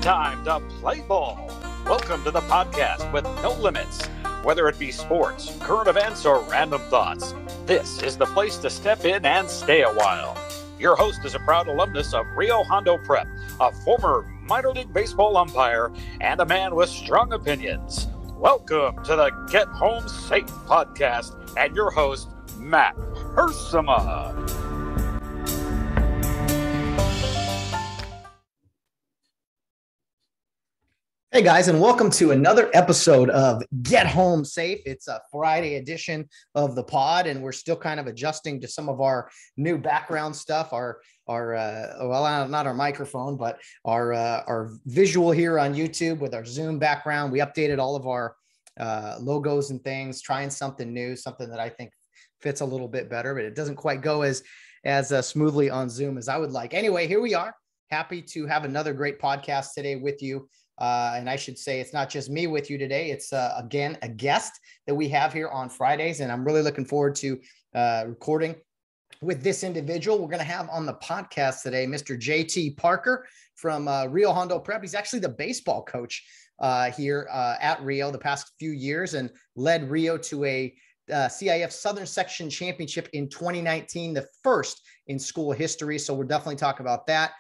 time to play ball. Welcome to the podcast with no limits. Whether it be sports, current events, or random thoughts, this is the place to step in and stay a while. Your host is a proud alumnus of Rio Hondo Prep, a former minor league baseball umpire, and a man with strong opinions. Welcome to the Get Home Safe podcast and your host, Matt Hersema. Hey guys, and welcome to another episode of Get Home Safe. It's a Friday edition of the pod, and we're still kind of adjusting to some of our new background stuff. Not our microphone, but our visual here on YouTube with our Zoom background. We updated all of our logos and things, trying something new, something that I think fits a little bit better, but it doesn't quite go as smoothly on Zoom as I would like. Anyway, here we are. Happy to have another great podcast today with you. And I should say it's not just me with you today. It's, again, a guest that we have here on Fridays. And I'm really looking forward to recording with this individual. We're going to have on the podcast today, Mr. JT Parker from Rio Hondo Prep. He's actually the baseball coach here at Rio the past few years and led Rio to a CIF Southern Section Championship in 2019, the first in school history. So we'll definitely talk about that.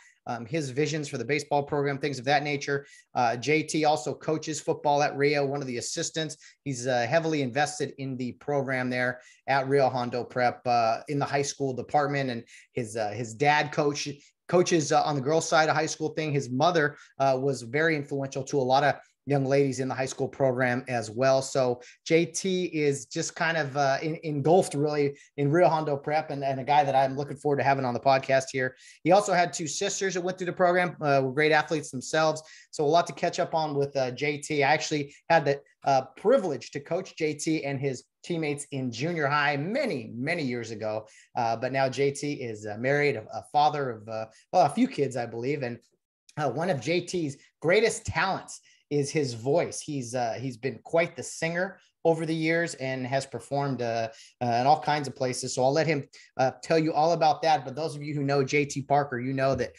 His visions for the baseball program, things of that nature. JT also coaches football at Rio, one of the assistants. He's heavily invested in the program there at Rio Hondo Prep in the high school department. And his dad coaches on the girls' side of high school thing. His mother was very influential to a lot of young ladies in the high school program as well. So JT is just kind of engulfed really in Rio Hondo Prep and a guy that I'm looking forward to having on the podcast here. He also had two sisters that went through the program, were great athletes themselves. So a lot to catch up on with JT. I actually had the privilege to coach JT and his teammates in junior high many, many years ago. But now JT is married, a father of a few kids, I believe. And one of JT's greatest talents is his voice. He's been quite the singer over the years and has performed in all kinds of places. So I'll let him tell you all about that. But those of you who know JT Parker, you know that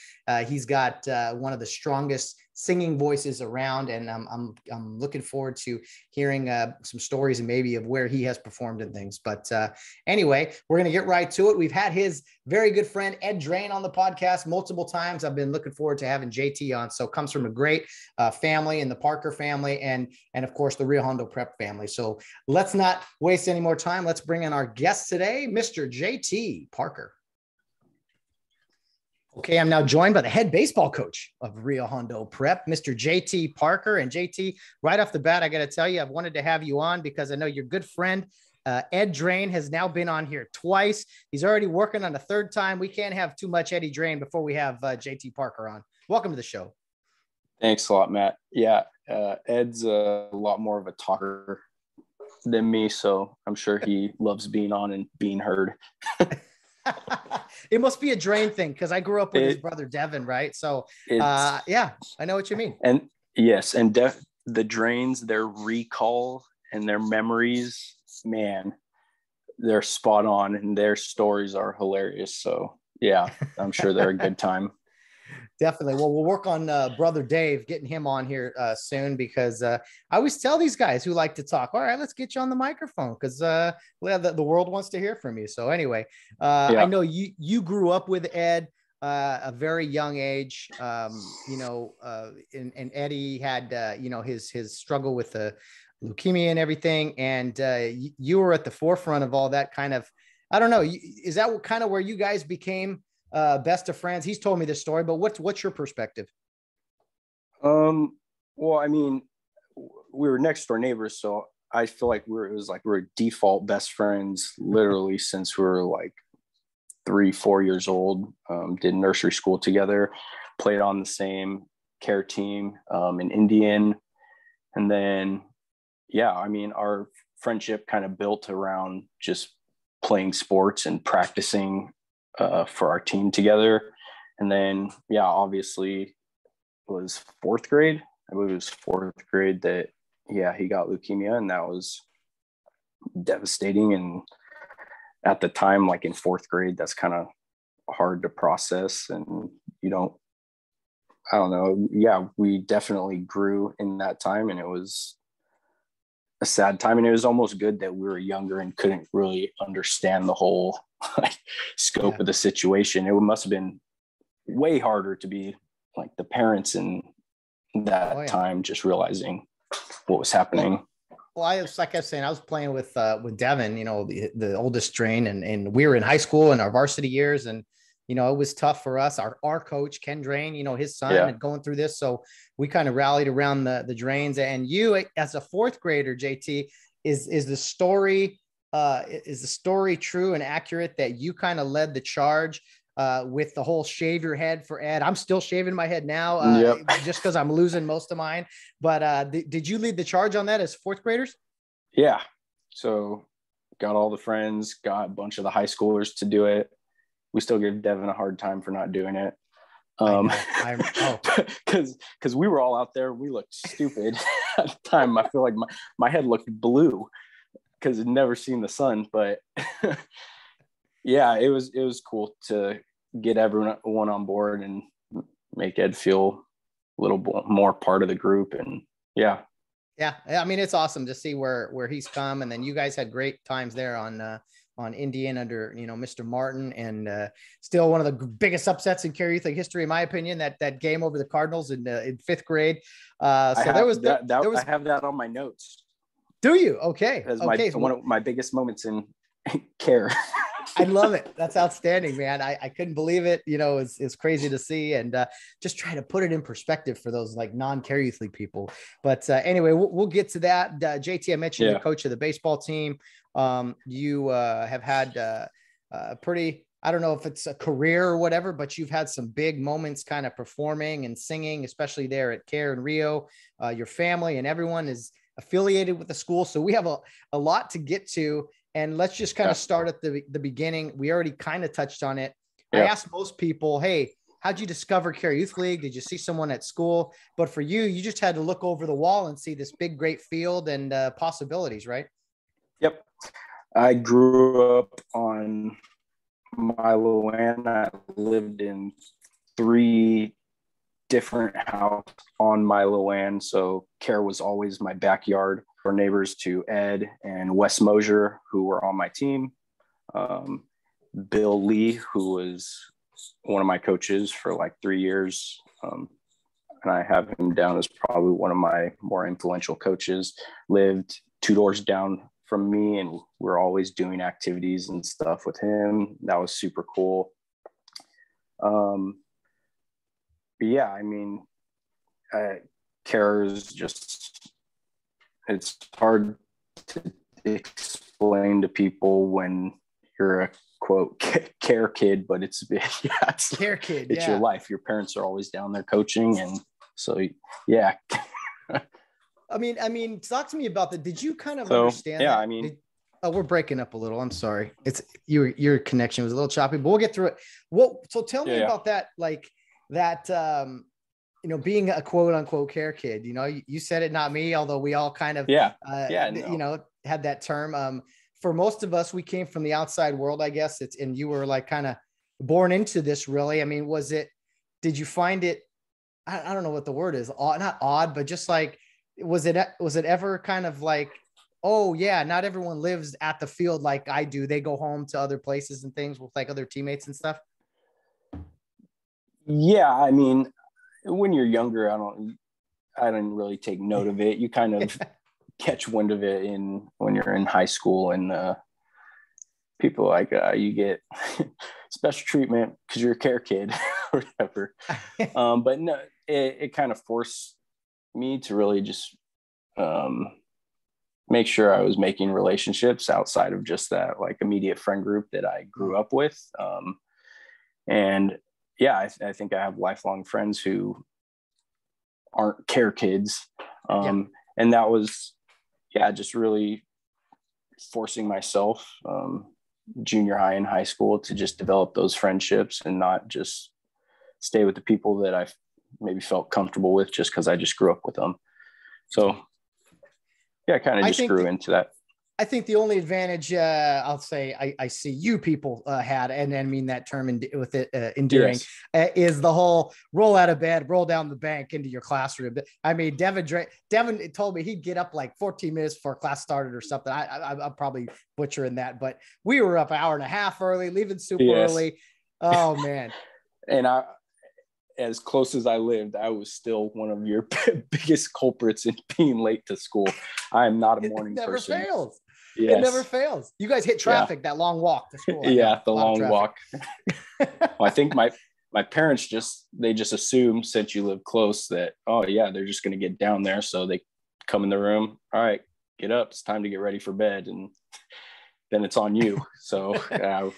he's got one of the strongest singing voices around, and I'm looking forward to hearing some stories and maybe of where he has performed and things. But anyway, we're going to get right to it. We've had his very good friend Ed Drain on the podcast multiple times. I've been looking forward to having JT on. So comes from a great family in the Parker family and of course the Rio Hondo Prep family. So let's not waste any more time. Let's bring in our guest today, Mr. JT Parker. Okay, I'm now joined by the head baseball coach of Rio Hondo Prep, Mr. JT Parker. And JT, right off the bat, I got to tell you, I've wanted to have you on because I know your good friend, Ed Drain, has now been on here twice. He's already working on the third time. We can't have too much Eddie Drain before we have JT Parker on. Welcome to the show. Thanks a lot, Matt. Yeah, Ed's a lot more of a talker than me, so I'm sure he loves being on and being heard. It must be a Drain thing because I grew up with his brother Devin, right? So yeah, I know what you mean. And yes, and the Drains, their recall and their memories, man, they're spot on and their stories are hilarious. So yeah, I'm sure they're a good time. Definitely. Well, we'll work on brother Dave, getting him on here soon because I always tell these guys who like to talk, all right, let's get you on the microphone because the world wants to hear from you. So anyway, I know you grew up with Ed a very young age, and Eddie had, his struggle with the leukemia and everything. And you were at the forefront of all that kind of, I don't know, is that kind of where you guys became best of friends? He's told me this story, but what's your perspective? Well, I mean, we were next door neighbors, so I feel like we're default best friends literally since we were like 3-4 years old. Did nursery school together, played on the same care team in Indian, and then yeah, I mean, our friendship kind of built around just playing sports and practicing for our team together. And then, yeah, obviously it was fourth grade. I believe it was fourth grade that, yeah, he got leukemia, and that was devastating. And at the time, like in fourth grade, that's kind of hard to process. And you don't, I don't know. Yeah, we definitely grew in that time, and it was a sad time. And it was almost good that we were younger and couldn't really understand the whole like, scope of the situation. It must have been way harder to be like the parents in that time, just realizing what was happening. Well, I was like I was saying, I was playing with Devin, you know, the oldest strain, and we were in high school in our varsity years, and you know, it was tough for us. Our coach, Ken Drain, you know, his son and going through this. So we kind of rallied around the Drains. And you, as a fourth grader, JT, is the story true and accurate that you kind of led the charge with the whole shave your head for Ed? I'm still shaving my head now just because I'm losing most of mine. But did you lead the charge on that as fourth graders? Yeah. So got all the friends, got a bunch of the high schoolers to do it. We still give Devin a hard time for not doing it. Because we were all out there. We looked stupid at the time. I feel like my head looked blue because I'd never seen the sun. But yeah, it was cool to get everyone on board and make Ed feel a little more part of the group. And yeah. I mean, it's awesome to see where he's come. And then you guys had great times there on Indian under, you know, Mr. Martin, and still one of the biggest upsets in Kare Youth League history, in my opinion, that game over the Cardinals in fifth grade. I have that on my notes. Do you? Okay. That's one of my biggest moments in Kare. I love it. That's outstanding, man. I couldn't believe it. You know, it's crazy to see, and just try to put it in perspective for those like non-Kare Youth League people. But anyway, we'll get to that. JT, I mentioned you're coach of the baseball team. You have had a pretty, I don't know if it's a career or whatever, but you've had some big moments kind of performing and singing, especially there at Kare and Rio. Your family and everyone is affiliated with the school. So we have a lot to get to. And let's just kind of start at the beginning. We already kind of touched on it. I asked most people, hey, how'd you discover Kare Youth League? Did you see someone at school? But for you, you just had to look over the wall and see this big, great field and possibilities, right? Yep. I grew up on Milo Land. I lived in 3 different houses on Milo Land. So Kare was always my backyard. Our neighbors to Ed and Wes Mosier, who were on my team. Bill Lee, who was one of my coaches for like 3 years. And I have him down as probably one of my more influential coaches, lived 2 doors down from me, and we're always doing activities and stuff with him. That was super cool. But yeah, I mean, Kare is just, it's hard to explain to people when you're a quote Kare kid, but it's Kare kid. It's your life. Your parents are always down there coaching, and so yeah. I mean, talk to me about that. Did you kind of understand? Yeah, that? I mean, we're breaking up a little. I'm sorry. It's your connection was a little choppy, but we'll get through it. So tell me about that, like that. You know, being a quote unquote Kare kid. You know, you said it, not me. Although we all kind of, you know, had that term. For most of us, we came from the outside world, I guess. And you were like kind of born into this, really. I mean, did you find it? I don't know what the word is. Not odd, but just like. Was it ever kind of like, oh yeah, not everyone lives at the field like I do. They go home to other places and things with like other teammates and stuff? Yeah, I mean, when you're younger, I didn't really take note of it. You kind of catch wind of it when you're in high school, and people like you get special treatment because you're a Kare kid or whatever. But no, it kind of forced me to really just make sure I was making relationships outside of just that like immediate friend group that I grew up with. And yeah, I think I have lifelong friends who aren't Kare kids. And that was, just really forcing myself junior high and high school to just develop those friendships and not just stay with the people that I maybe felt comfortable with just because I just grew up with them. So yeah, I kind of just grew into that. I think the only advantage I'll say I see you people had, and I mean that term with it enduring, yes, is the whole roll out of bed, roll down the bank into your classroom. I mean, Devin told me he'd get up like 14 minutes before class started or something. I'm probably butchering that, but we were up an hour and a half early, leaving super early. Oh man. And as close as I lived, I was still one of your biggest culprits in being late to school. I am not a morning person. It never fails. Yes. It never fails. You guys hit traffic, that long walk to school. Yeah, the long walk. Well, I think my parents just assume, since you live close, that, oh yeah, they're just going to get down there. So they come in the room. All right, get up. It's time to get ready for bed. And then it's on you. So I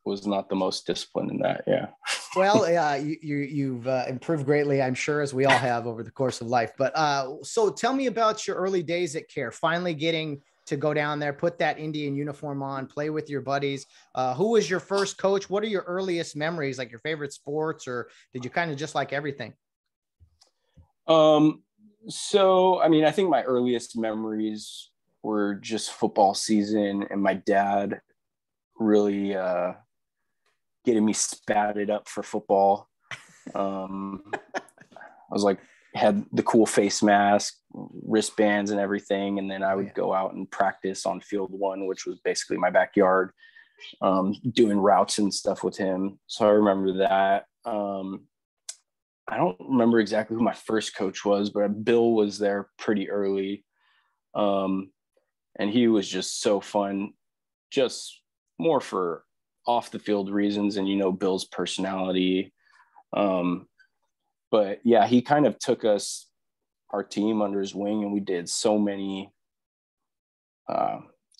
was not the most disciplined in that. Yeah. Well, you've improved greatly, I'm sure, as we all have over the course of life. But so tell me about your early days at Kare, finally getting to go down there, put that Indian uniform on, play with your buddies. Who was your first coach? What are your earliest memories, like your favorite sports, or did you kind of just like everything? So, I mean, I think my earliest memories were just football season and my dad really getting me spatted up for football. I was like, had the cool face mask, wristbands and everything. And then I would go out and practice on field 1, which was basically my backyard, doing routes and stuff with him. So I remember that. I don't remember exactly who my first coach was, but Bill was there pretty early. And he was just so fun, just more for off the field reasons. And, Bill's personality. But yeah, he kind of took our team under his wing, and we did so many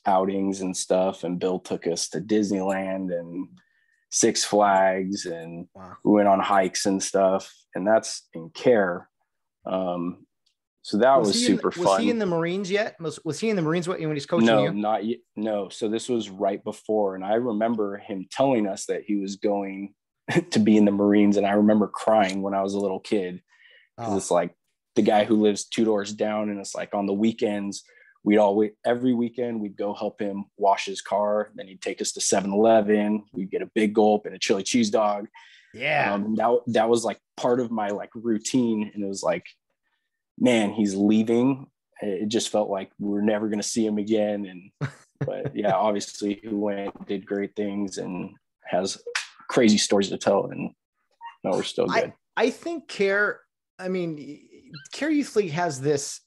outings and stuff. And Bill took us to Disneyland and Six Flags, and we went on hikes and stuff. And that's in Kare. So that was super fun. Was he in the Marines yet? Was he in the Marines when he's coaching you? No, not yet. No. So this was right before. And I remember him telling us that he was going to be in the Marines. And I remember crying when I was a little kid, because it's like the guy who lives 2 doors down. And it's like on the weekends, every weekend we'd go help him wash his car. Then he'd take us to 7-Eleven. We'd get a big gulp and a chili cheese dog. Yeah. That was like part of my like routine. And it was like, man, he's leaving. It just felt like we were never going to see him again. But yeah, obviously he went, did great things and has crazy stories to tell. And no, we're still good. I think Kare Youth League has this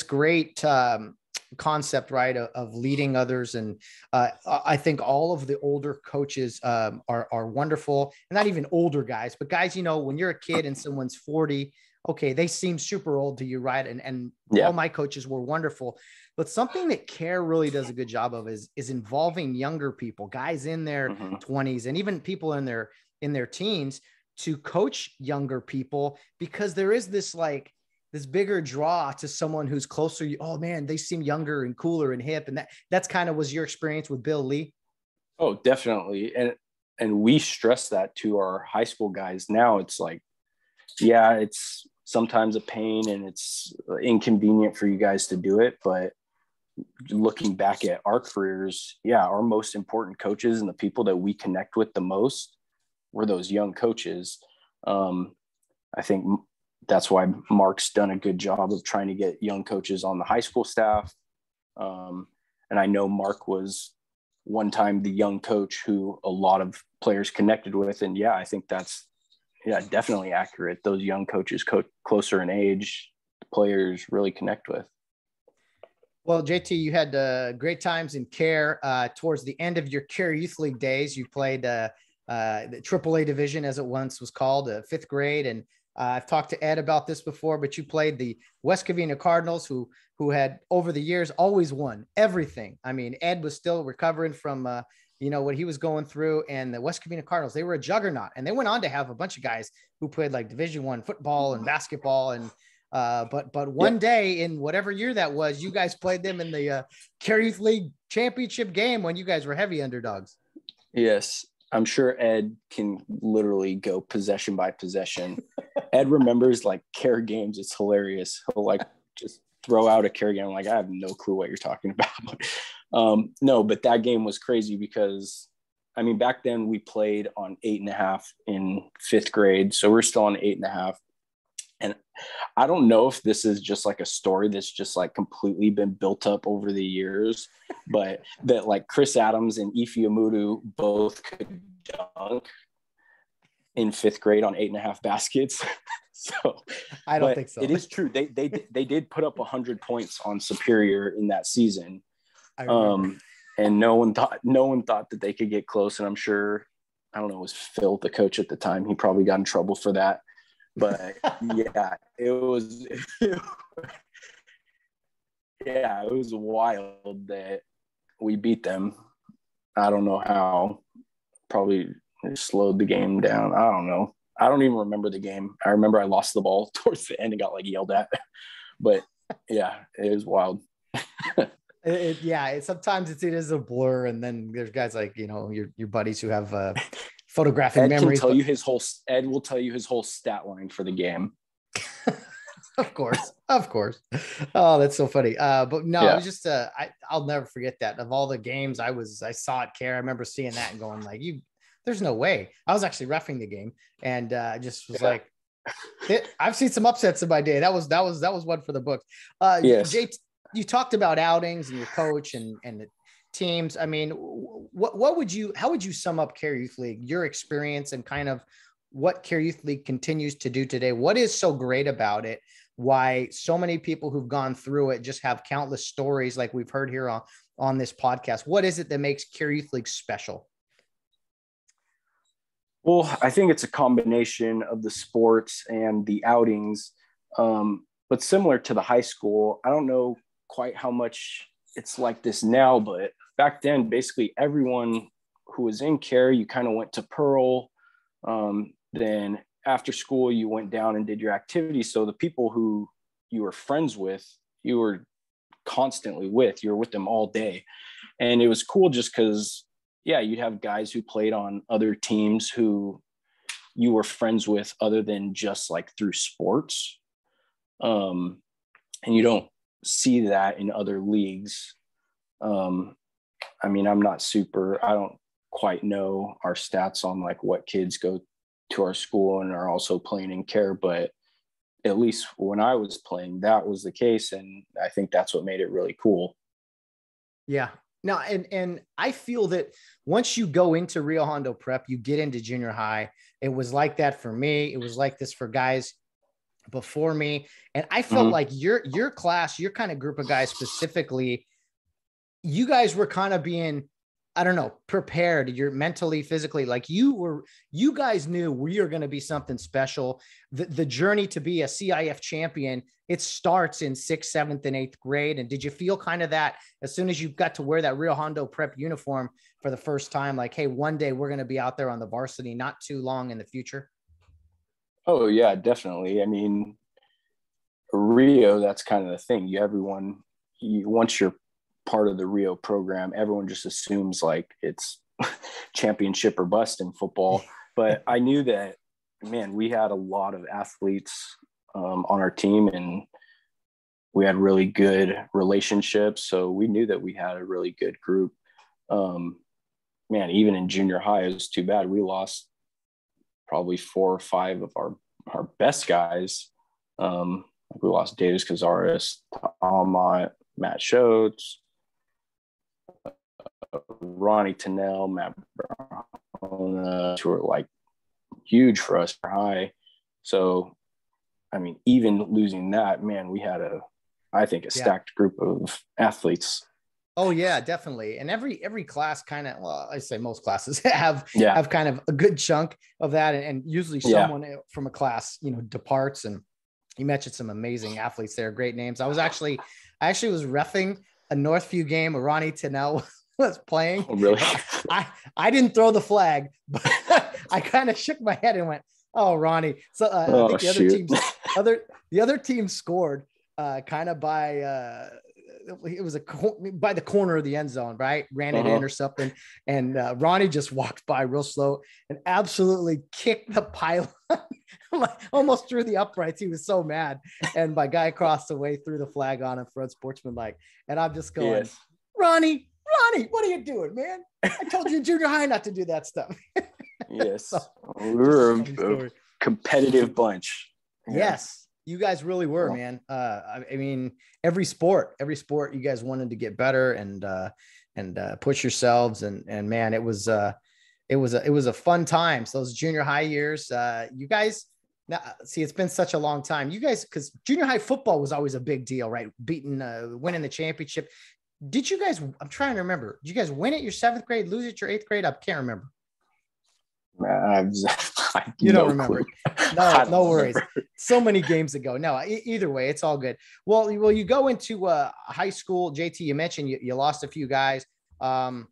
great concept, right, of leading others. And I think all of the older coaches are wonderful, and not even older guys, but guys, when you're a kid and someone's 40, okay, they seem super old to you, right? And all my coaches were wonderful. But something that Kare really does a good job of is involving younger people, guys in their 20s, and even people in their teens, to coach younger people, because there is this bigger draw to someone who's closer. Oh man, they seem younger and cooler and hip. And that's kind of was your experience with Bill Lee. Oh, definitely. And we stress that to our high school guys. Now it's like, yeah, it's sometimes a pain and it's inconvenient for you guys to do it. But looking back at our careers, our most important coaches and the people that we connect with the most were those young coaches. I think that's why Mark's done a good job of trying to get young coaches on the high school staff. And I know Mark was one time the young coach who a lot of players connected with. And I think that's definitely accurate. Those young coaches closer in age, players really connect with. Well, JT, you had great times in Kare. Towards the end of your Kare Youth League days, you played the AAA division, as it once was called, 5th grade. And I've talked to Ed about this before, but you played the West Covina Cardinals, who had over the years always won everything. I mean, Ed was still recovering from what he was going through, and the West Covina Cardinals, they were a juggernaut, and they went on to have a bunch of guys who played like Division I football and basketball. And but one day in whatever year that was, you guys played them in the Kare Youth League championship game when you guys were heavy underdogs. Yes. I'm sure Ed can literally go possession by possession. Ed remembers like Kare games. It's hilarious. He'll like just throw out a Kare game. I'm like, I have no clue what you're talking about. No, but that game was crazy because, I mean, back then we played on 8.5 in 5th grade. So we're still on 8.5. And I don't know if this is just like a story that's just like completely been built up over the years, but that like Chris Adams and Ife Amudu both could dunk in 5th grade on 8.5 baskets. So I don't think so. It is true. They did put up 100 points on Superior in that season. And no one thought that they could get close. And I'm sure, I don't know, it was Phil, the coach at the time. He probably got in trouble for that. But yeah, it was wild that we beat them. I don't know how. Probably slowed the game down. I don't know. I don't even remember the game. I remember I lost the ball towards the end and got like yelled at. But yeah, it was wild. Sometimes it is a blur, and then there's guys like, you know, your buddies who have photographic Ed memories. Ed will tell you his whole stat line for the game. Of course. Oh, that's so funny. But no, it was just I'll never forget that. Of all the games I saw at Kare, I remember seeing that and going like, there's no way. I was actually reffing the game, and I just was like, I've seen some upsets in my day. That was one for the books. Yes. Jay, you talked about outings and your coach and the teams. I mean, how would you sum up Kare Youth League, your experience, and kind of what Kare Youth League continues to do today? What is so great about it? Why so many people who've gone through it just have countless stories like we've heard here on this podcast? What is it that makes Kare Youth League special? Well, I think it's a combination of the sports and the outings. But similar to the high school, I don't know quite how much it's like this now, but back then, basically everyone who was in Kare, you kind of went to Pearl. Then after school, you went down and did your activities. So the people who you were friends with, you were constantly with, you were with them all day. And it was cool just because, yeah, you'd have guys who played on other teams who you were friends with other than just like through sports. And you don't see that in other leagues. I mean, I don't quite know our stats on like what kids go to our school and are also playing in Kare, but at least when I was playing, that was the case. And I think that's what made it really cool. Yeah. No, and I feel that once you go into Rio Hondo Prep, you get into junior high. It was like that for me. It was like this for guys before me. And I felt like your class, your kind of group of guys specifically, you guys were kind of being, I don't know, prepared. You're mentally, physically, like you guys knew we are going to be something special. The journey to be a CIF champion, it starts in 6th, 7th, and 8th grade. And did you feel kind of that as soon as you got to wear that Rio Hondo Prep uniform for the first time, like, hey, one day we're going to be out there on the varsity, not too long in the future? Oh yeah, definitely. I mean, Rio, that's kind of the thing. Once you're part of the Rio program, everyone just assumes like it's championship or bust in football. But I knew that, man, we had a lot of athletes on our team, and we had really good relationships. So we knew that we had a really good group. Man, even in junior high, it was too bad. We lost probably 4 or 5 of our best guys. We lost Davis Cazares, Tom, Matt Schultz, Ronnie Tennell, Matt Brown, who were like huge for us for high. So, I mean, even losing that, man, we had a stacked group of athletes. Oh yeah, definitely. And every class kind of, well, I say most classes have kind of a good chunk of that. And usually someone from a class, departs, and you mentioned some amazing athletes there. Great names. I actually was reffing a Northview game where Ronnie Tennell was playing. Oh, really? I didn't throw the flag, but I kind of shook my head and went, "Oh, Ronnie." So I think the other team scored kind of by it was by the corner of the end zone, right? Ran it in or something. And Ronnie just walked by real slow and absolutely kicked the pylon, almost through the uprights. He was so mad. And my guy across the way threw the flag on him for unsportsmanlike. And I'm just going, yes. Ronnie, what are you doing, man? I told you in junior high not to do that stuff. Yes. So, we were a competitive bunch. Yeah. Yes. You guys really were, man. I mean, every sport, you guys wanted to get better and push yourselves. And man, it was a fun time. So those junior high years, you guys, now see, it's been such a long time. You guys, because junior high football was always a big deal, right? Winning the championship. Did you guys, I'm trying to remember, did you guys win it your 7th grade, lose it your 8th grade? I can't remember. You don't remember. No worries. So many games ago. No, either way, it's all good. Well, you go into high school, JT, you mentioned you lost a few guys. And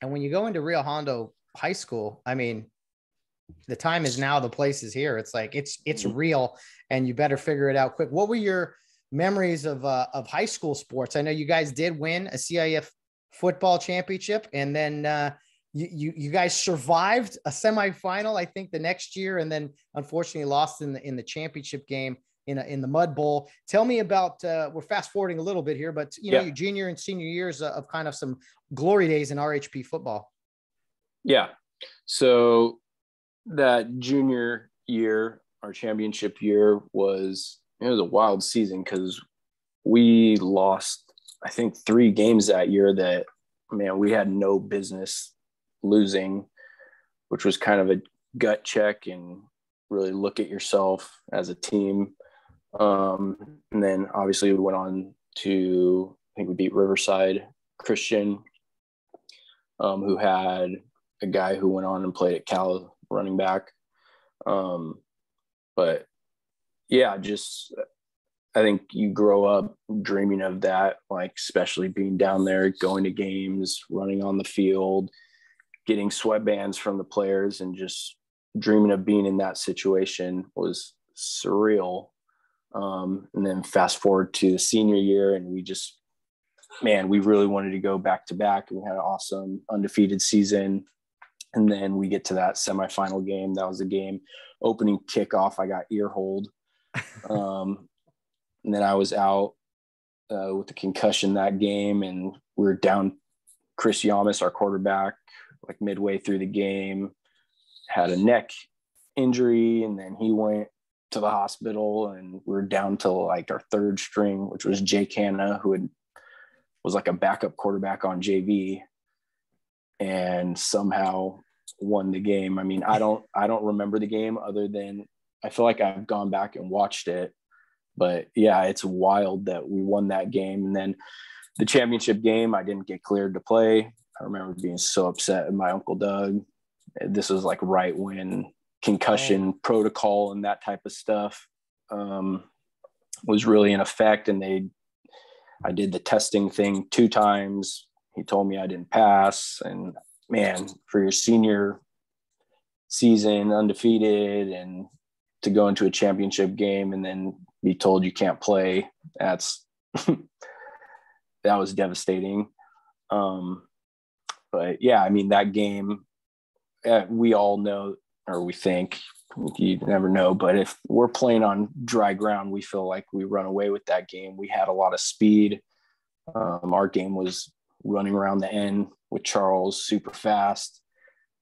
when you go into Rio Hondo High School, I mean, the time is now, the place is here. It's like, it's real, and you better figure it out quick. What were your memories of high school sports? I know you guys did win a CIF football championship, and then you guys survived a semifinal, I think, the next year, and then unfortunately lost in the championship game in the Mud Bowl. Tell me about, we're fast forwarding a little bit here, but you know, your junior and senior years of kind of some glory days in RHP football. Yeah. So that junior year, our championship year, it was a wild season because we lost, I think, 3 games that year that, man, we had no business losing, which was kind of a gut check and really look at yourself as a team. And then obviously we went on to, I think we beat Riverside Christian, who had a guy who went on and played at Cal running back. But yeah, just, I think you grow up dreaming of that, like especially being down there, going to games, running on the field, getting sweatbands from the players, and just dreaming of being in that situation was surreal. And then fast forward to the senior year, and we really wanted to go back to back. We had an awesome undefeated season. And then we get to that semifinal game. That was the game opening kickoff. I got ear hold. And then I was out with a concussion that game, and we were down Chris Yamas, our quarterback, like midway through the game, had a neck injury, and then he went to the hospital, and we were down to like our 3rd string, which was Jake Hanna, who was like a backup quarterback on JV, and somehow won the game. I mean, I don't remember the game other than I feel like I've gone back and watched it. But yeah, it's wild that we won that game. And then the championship game, I didn't get cleared to play. I remember being so upset at my Uncle Doug. This was like right when concussion protocol and that type of stuff was really in effect. And I did the testing thing 2 times. He told me I didn't pass. And man, for your senior season, undefeated, and to go into a championship game and then be told you can't play, that was devastating. But yeah, I mean, that game, we all know, or we think, you never know, but if we're playing on dry ground, we feel like we run away with that game. We had a lot of speed. Our game was running around the end with Charles, super fast,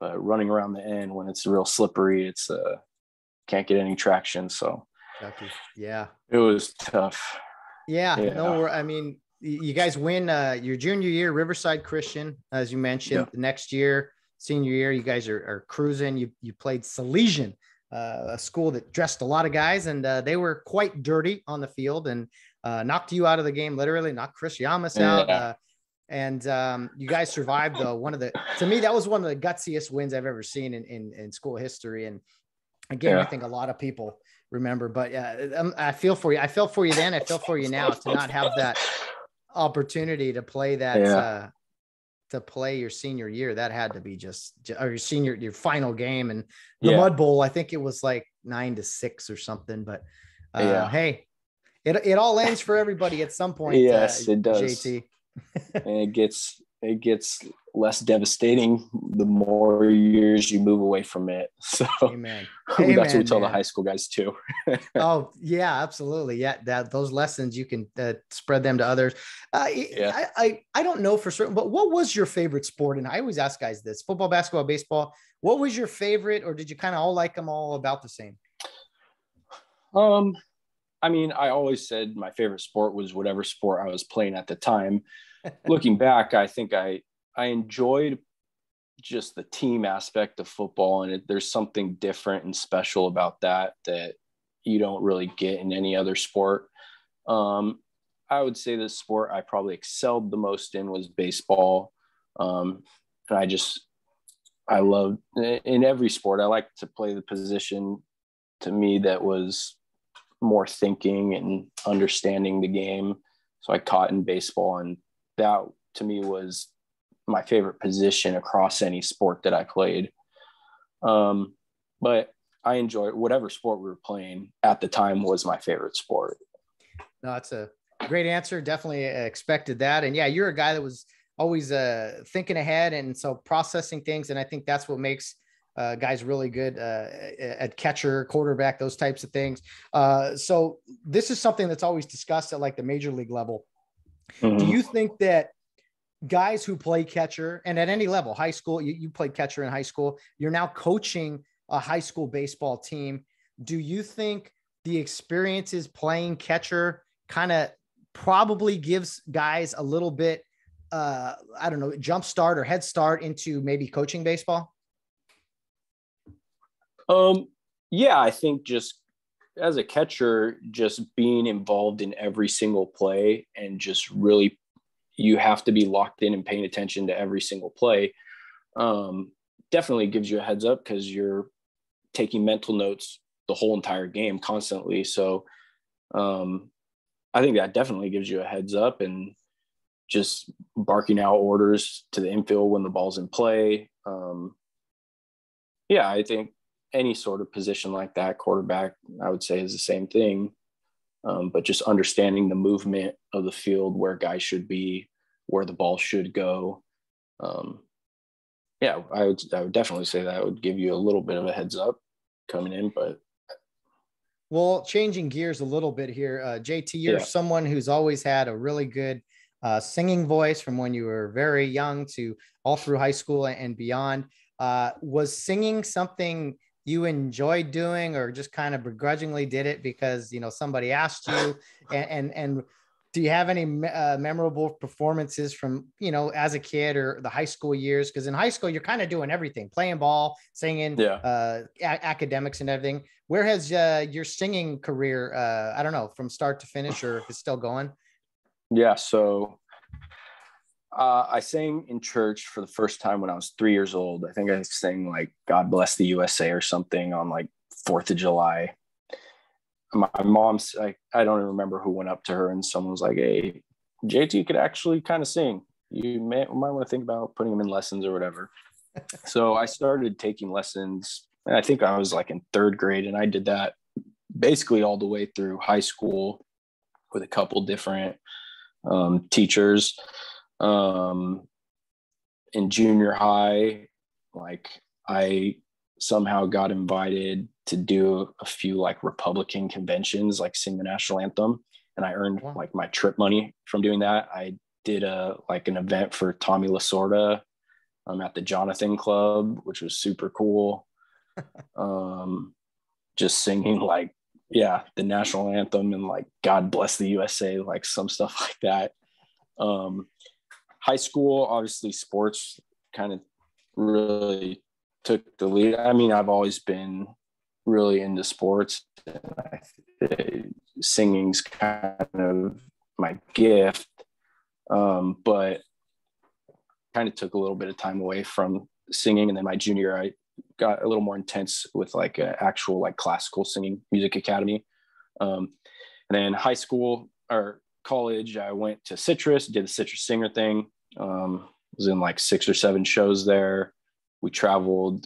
but running around the end when it's real slippery, it's can't get any traction. So yeah, it was tough. Yeah. No, I mean, you guys win your junior year, Riverside Christian, as you mentioned. The next year, senior year, you guys are cruising. You played Salesian, a school that dressed a lot of guys, and they were quite dirty on the field, and knocked you out of the game, literally knocked Chris Yamas out. And you guys survived, though. To me, that was one of the gutsiest wins I've ever seen in school history. And again, I think a lot of people remember, but I feel for you. I felt for you then. I feel for you now to not have that opportunity to play that, to play your senior year. That had to be or your final game. And the Mud Bowl, I think it was like 9-6 or something, but hey, It all ends for everybody at some point. Yes, it does. JT. And it gets less devastating the more years you move away from it. So Amen. That's what we tell the high school guys too. Oh yeah, absolutely. Yeah. Those lessons, you can spread them to others. I don't know for certain, but what was your favorite sport? And I always ask guys this: football, basketball, baseball. What was your favorite, or did you kind of all like them all about the same? I mean, I always said my favorite sport was whatever sport I was playing at the time. Looking back, I think I enjoyed just the team aspect of football, and there's something different and special about that you don't really get in any other sport. I would say the sport I probably excelled the most in was baseball. And I love in every sport. I like to play the position to me that was more thinking and understanding the game. So I caught in baseball, and that to me was my favorite position across any sport that I played. But I enjoy whatever sport we were playing at the time was my favorite sport. No, that's a great answer. Definitely expected that. And yeah, you're a guy that was always thinking ahead, and so processing things. And I think that's what makes guys really good at catcher, quarterback, those types of things. So this is something that's always discussed at like the major league level. Mm-hmm. Do you think that guys who play catcher, and at any level, high school, you played catcher in high school, you're now coaching a high school baseball team. Do you think the experiences playing catcher kind of probably gives guys a little bit, jump start or head start into maybe coaching baseball? Yeah, I think just as a catcher, just being involved in every single play and just really, you have to be locked in and paying attention to every single play. Definitely gives you a heads up because you're taking mental notes the whole entire game constantly. So, I think that definitely gives you a heads up, and just barking out orders to the infield when the ball's in play. Yeah, I think any sort of position like that, quarterback, I would say is the same thing. But just understanding the movement of the field, where guys should be, where the ball should go. Yeah, I would definitely say that would give you a little bit of a heads up coming in. But well, changing gears a little bit here, JT, you're someone who's always had a really good singing voice from when you were very young to all through high school and beyond. Was singing something you enjoyed doing, or just kind of begrudgingly did it because, somebody asked you? And do you have any memorable performances from, as a kid or the high school years? Because in high school, you're kind of doing everything, playing ball, singing, academics and everything. Where has your singing career, from start to finish, or if it's still going? Yeah. So I sang in church for the first time when I was 3 years old. I think I sang like God Bless the USA or something on like 4th of July. My mom's, I don't even remember who went up to her, and someone was like, "Hey, JT could actually kind of sing. You might want to think about putting him in lessons or whatever." So I started taking lessons, and I think I was like in 3rd grade, and I did that basically all the way through high school with a couple different teachers. In junior high, like I somehow got invited to do a few like Republican conventions, like sing the national anthem. And I earned like my trip money from doing that. I did an event for Tommy Lasorda at the Jonathan Club, which was super cool. Just singing like, the national anthem and like God Bless the USA, like some stuff like that. High school, obviously sports kind of really took the lead. I mean, I've always been really into sports. Singing's kind of my gift, but kind of took a little bit of time away from singing. And then my junior year, I got a little more intense with like an actual like classical singing music academy. And then high school or college, I went to Citrus, did the Citrus Singer thing. Was in like 6 or 7 shows there. we traveled,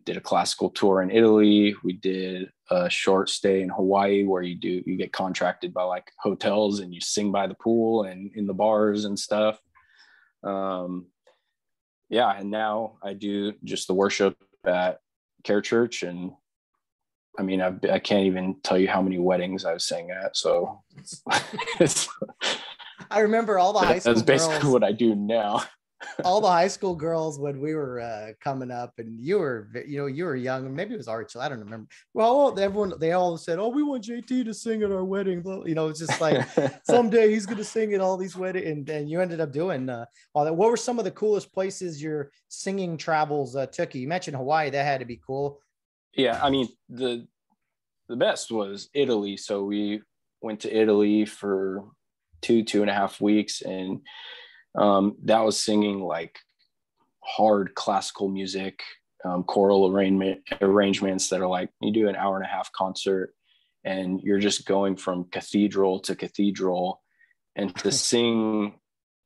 did a classical tour in Italy. We did a short stay in Hawaii where you get contracted by like hotels and you sing by the pool and in the bars and stuff. And now I do just the worship at Kare Church, and I mean, I can't even tell you how many weddings I've sang at. So I remember all the high school that's basically girls, what I do now. all the high school girls when we were coming up, and you were young, maybe it was Archie, I don't remember. Well, they all said, "Oh, we want JT to sing at our wedding." It's just like someday he's going to sing at all these weddings, and then you ended up doing all that. What were some of the coolest places your singing travels took you? You mentioned Hawaii, that had to be cool. Yeah, I mean, the best was Italy. So we went to Italy for 2.5 weeks, and that was singing like hard classical music, choral arrangements that are like, you do an 1.5-hour concert and you're just going from cathedral to cathedral, and to sing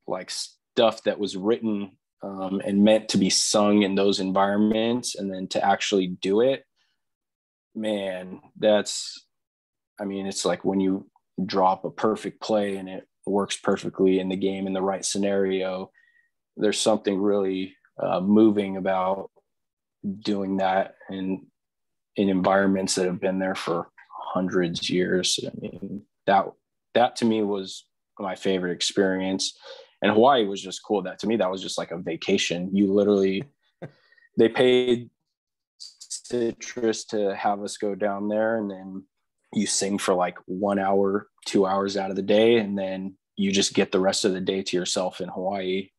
like stuff that was written and meant to be sung in those environments, and then to actually do it, man, it's like when you drop a perfect play and it works perfectly in the game in the right scenario. There's something really moving about doing that in environments that have been there for hundreds of years. I mean, that to me was my favorite experience. And Hawaii was just cool. That to me, that was just like a vacation. You literally, they paid Citrus to have us go down there, and then you sing for like 1 hour, 2 hours out of the day, and then you just get the rest of the day to yourself in Hawaii.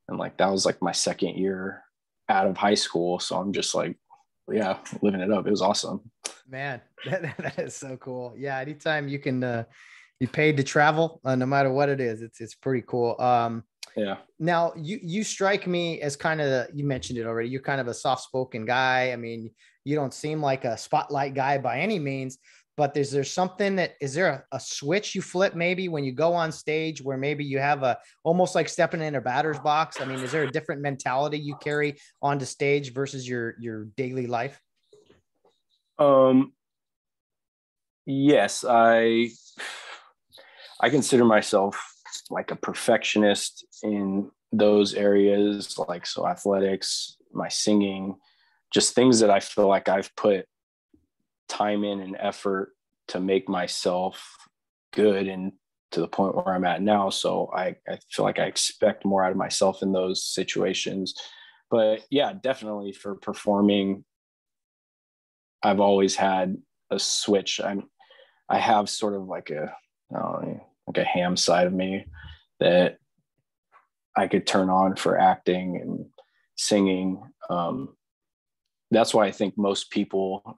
And like, that was like my second year out of high school. So I'm just like, yeah, living it up. It was awesome. Man, that is so cool. Yeah. Anytime you can, you paid to travel, no matter what it is, it's pretty cool. Yeah. Now you strike me as kind of, you mentioned it already, you're kind of a soft-spoken guy. I mean, you don't seem like a spotlight guy by any means, but is there a switch you flip maybe when you go on stage where maybe you have almost like stepping in a batter's box? I mean, is there a different mentality you carry onto stage versus your daily life? Yes, I consider myself like a perfectionist in those areas, like, so athletics, my singing, just things that I feel like I've put time in and effort to make myself good and to the point where I'm at now. So I feel like I expect more out of myself in those situations. But yeah, definitely for performing, I've always had a switch. I have sort of like a ham side of me that I could turn on for acting and singing. That's why I think most people,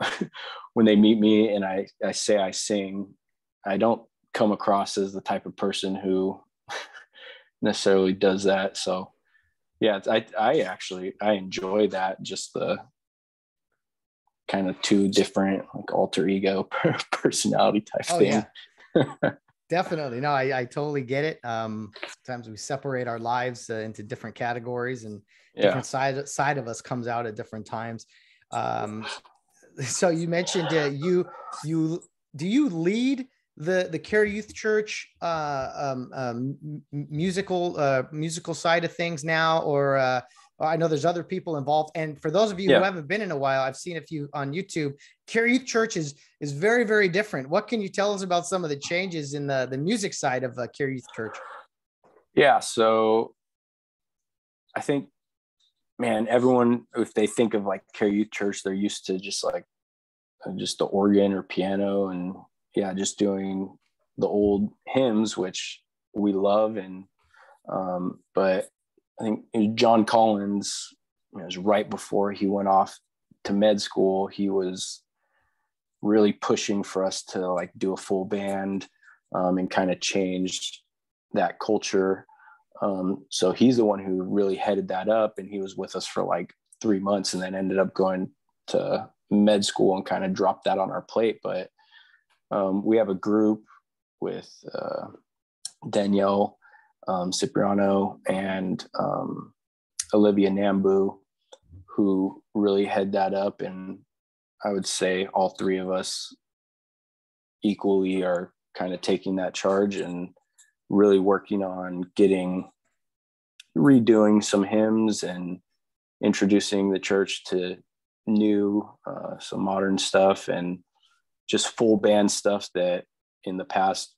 when they meet me and I say I sing, I don't come across as the type of person who necessarily does that. So yeah, I enjoy that, just the kind of two different like alter ego personality type thing. Yeah. Definitely. No, I totally get it. Sometimes we separate our lives into different categories, and different side of us comes out at different times. So you mentioned do you lead the Kare Youthchurch musical side of things now, or I know there's other people involved. And for those of you who haven't been in a while, I've seen a few on YouTube. Kare Youthchurch is very, very different. What can you tell us about some of the changes in the music side of Kare Youthchurch? Yeah, so I think, man, everyone, if they think of like Kare Youthchurch, they're used to just the organ or piano, and just doing the old hymns, which we love. And but I think John Collins, it was right before he went off to med school, he was really pushing for us to like do a full band and kind of change that culture. So he's the one who really headed that up, and he was with us for like 3 months and then ended up going to med school and kind of dropped that on our plate. But we have a group with Danielle Cipriano and Olivia Nambu, who really head that up. And I would say all three of us equally are kind of taking that charge and really working on redoing some hymns and introducing the church to new, some modern stuff and just full band stuff that in the past,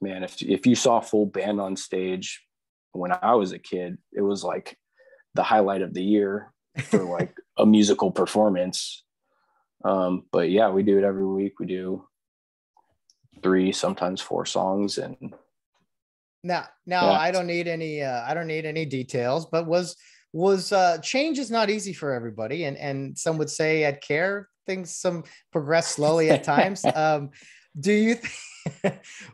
man, if you saw full band on stage when I was a kid, it was like the highlight of the year for like a musical performance. But yeah, we do it every week. We do 3, sometimes 4 songs. And now yeah. I don't need any details, but was change is not easy for everybody. And some would say at Kare, things progress slowly at times. Do you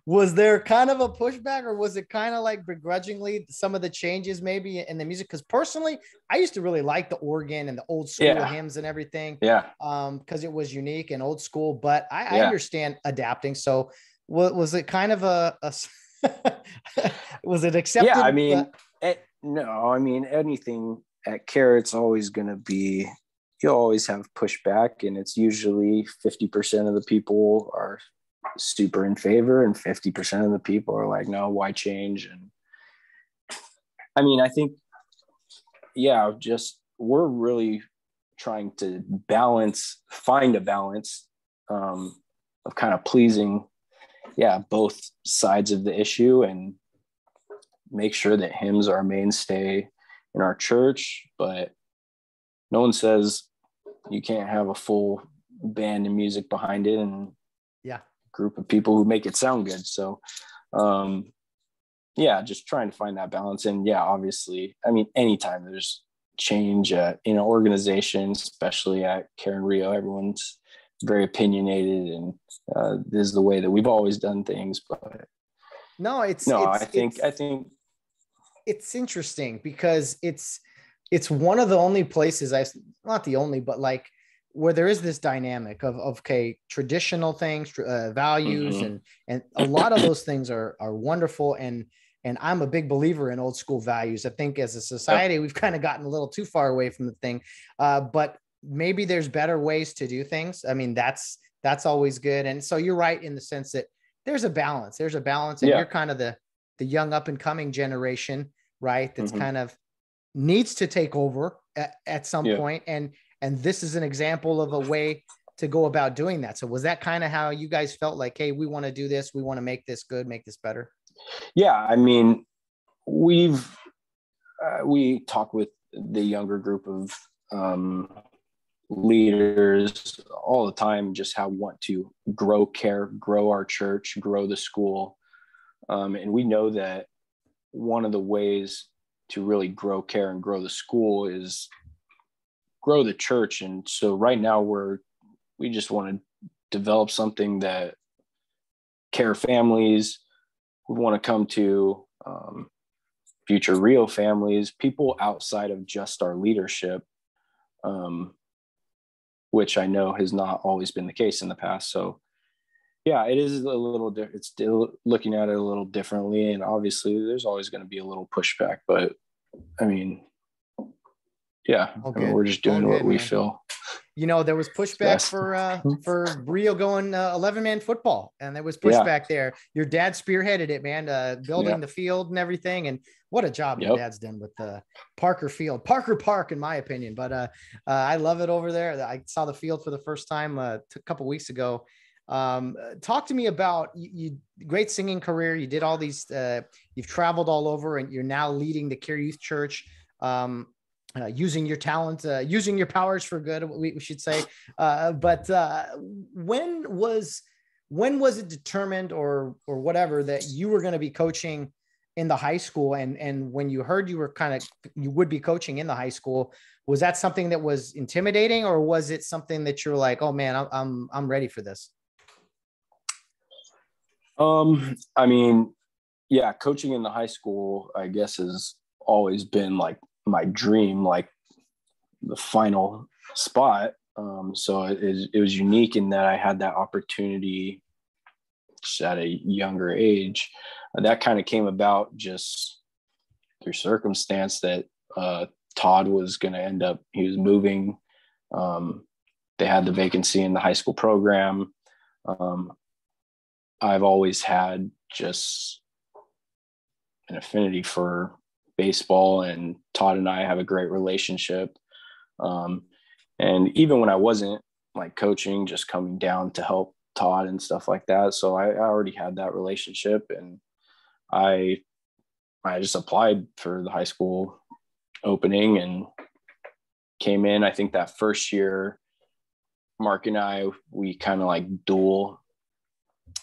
was there kind of a pushback, or was it kind of like begrudgingly some of the changes maybe in the music? Because personally, I used to really like the organ and the old school hymns and everything. Yeah. Because it was unique and old school, but I understand adapting. So was it kind of a was it accepted? Yeah, I mean, no, I mean, anything at Kare, it's always going to be, you'll always have pushback, and it's usually 50% of the people are super in favor and 50% of the people are like, no, why change? And I mean, I think, yeah, just we're really trying to find a balance of kind of pleasing, both sides of the issue, and make sure that hymns are a mainstay in our church. But no one says you can't have a full band and music behind it and group of people who make it sound good. So just trying to find that balance. And obviously, I mean, anytime there's change in an organization, especially at Kare and Rio, everyone's very opinionated, and this is the way that we've always done things. But I think it's interesting because it's one of the only places not the only, but like where there is this dynamic of traditional things, values, and a lot of those things are wonderful. And I'm a big believer in old school values. I think as a society, we've kind of gotten a little too far away from the thing, but maybe there's better ways to do things. I mean, that's always good. And so you're right in the sense that there's a balance, and you're kind of the young up and coming generation, right? That's kind of needs to take over at some point. And this is an example of a way to go about doing that. So was that kind of how you guys felt like, hey, we want to do this. We want to make this good, make this better. Yeah. I mean, we talk with the younger group of leaders all the time, just how we want to grow Kare, grow our church, grow the school. And we know that one of the ways to really grow Kare and grow the school is grow the church. And so right now we just want to develop something that Kare families would want to come to, future Rio families, people outside of just our leadership, which I know has not always been the case in the past. So it is a little different. It's still looking at it a little differently. And obviously there's always going to be a little pushback, but I mean, we're just doing what we feel. You know, there was pushback for Rio going 11-man football, and there was pushback there. Your dad spearheaded it, man, building the field and everything. And what a job your dad's done with the Parker Park, in my opinion. But I love it over there. I saw the field for the first time a couple weeks ago. Talk to me about you great singing career. You did all these, you've traveled all over, and you're now leading the Kare Youthchurch. Using your talent, using your powers for good, we should say. But when was it determined or whatever that you were going to be coaching in the high school? And when you heard you would be coaching in the high school, was that something that was intimidating, or was it something that you're like, oh man, I'm ready for this? I mean, coaching in the high school, I guess, has always been like my dream, like the final spot. So it was unique in that I had that opportunity just at a younger age. That kind of came about just through circumstance that Todd was going to he was moving. They had the vacancy in the high school program. I've always had just an affinity for baseball, and Todd and I have a great relationship. And even when I wasn't like coaching, just coming down to help Todd and stuff like that. So I already had that relationship, and I just applied for the high school opening and came in. I think that first year, Mark and we kind of like dual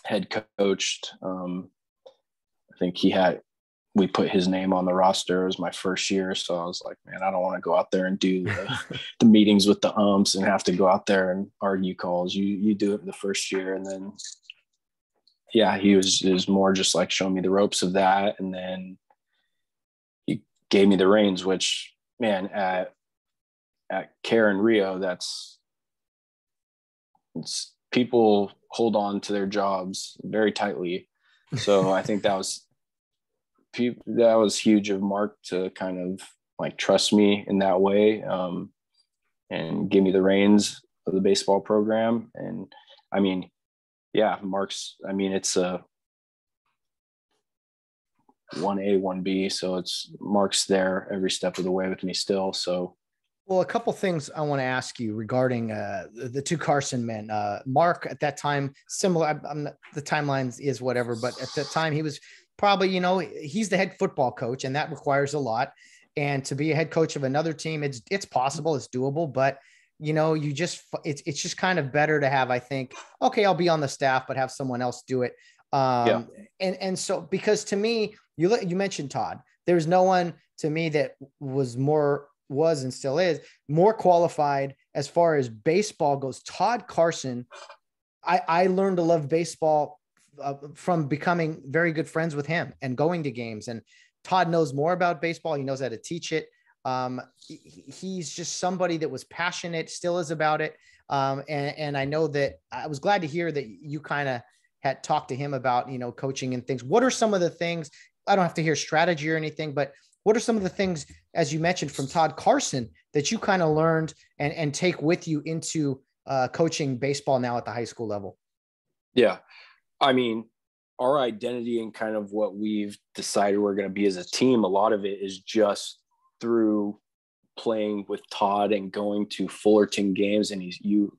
head coached. I think we put his name on the roster. It was my first year. So I was like, man, I don't want to go out there and do the meetings with the umps and have to go out there and argue calls. You do it the first year. And then, yeah, it was more just like showing me the ropes of that. And then he gave me the reins, which, man, at Kare and Rio, people hold on to their jobs very tightly. So I think that was huge of Mark to kind of like trust me in that way, and give me the reins of the baseball program. And I mean, yeah, it's a 1A, 1B. So Mark's there every step of the way with me still. So, well, a couple things I want to ask you regarding the two Carson men. Mark at that time, similar. The timelines is whatever, but at that time he was probably, he's the head football coach, and that requires a lot. And to be a head coach of another team, it's possible, it's doable, but it's just kind of better to have, I think, okay, I'll be on the staff, but have someone else do it. And so, because to me, you mentioned Todd, there's no one to me that was and still is more qualified as far as baseball goes. Todd Carson, I learned to love baseball from becoming very good friends with him and going to games. And Todd knows more about baseball. He knows how to teach it. He's just somebody that was passionate, still is about it. And I know that I was glad to hear that you kind of had talked to him about, coaching and things. What are some of the things? I don't have to hear strategy or anything, but what are some of the things, as you mentioned, from Todd Carson that you kind of learned and take with you into coaching baseball now at the high school level? Yeah. I mean, our identity and kind of what we've decided we're going to be as a team, a lot of it is just through playing with Todd and going to Fullerton games. And you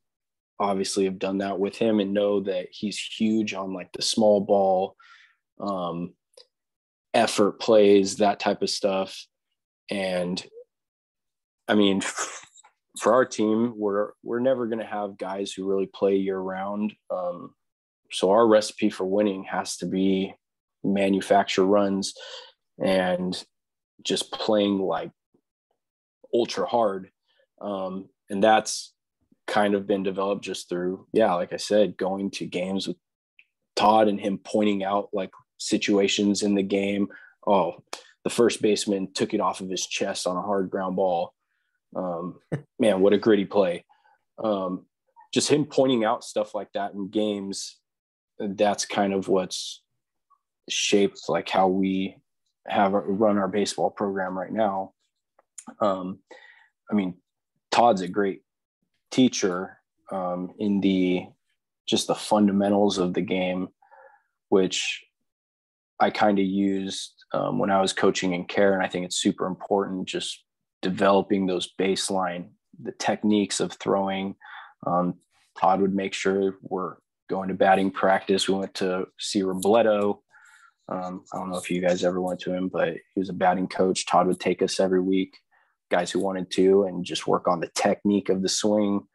obviously have done that with him and know that he's huge on like the small ball, effort plays, that type of stuff. And I mean, for our team, we're never going to have guys who really play year round. So our recipe for winning has to be manufacture runs and just playing like ultra hard. And that's kind of been developed just through, like I said, going to games with Todd and him pointing out like situations in the game. Oh, the first baseman took it off of his chest on a hard ground ball. Man, what a gritty play. Just him pointing out stuff like that in games. That's kind of what's shaped like how we run our baseball program right now. I mean, Todd's a great teacher in the fundamentals of the game, which I kind of used when I was coaching in Kare. And I think it's super important, just developing those baseline, the techniques of throwing. Todd would make sure we're going to batting practice. We went to see Robledo. I don't know if you guys ever went to him, but he was a batting coach. Todd would take us every week, guys who wanted to, and just work on the technique of the swing.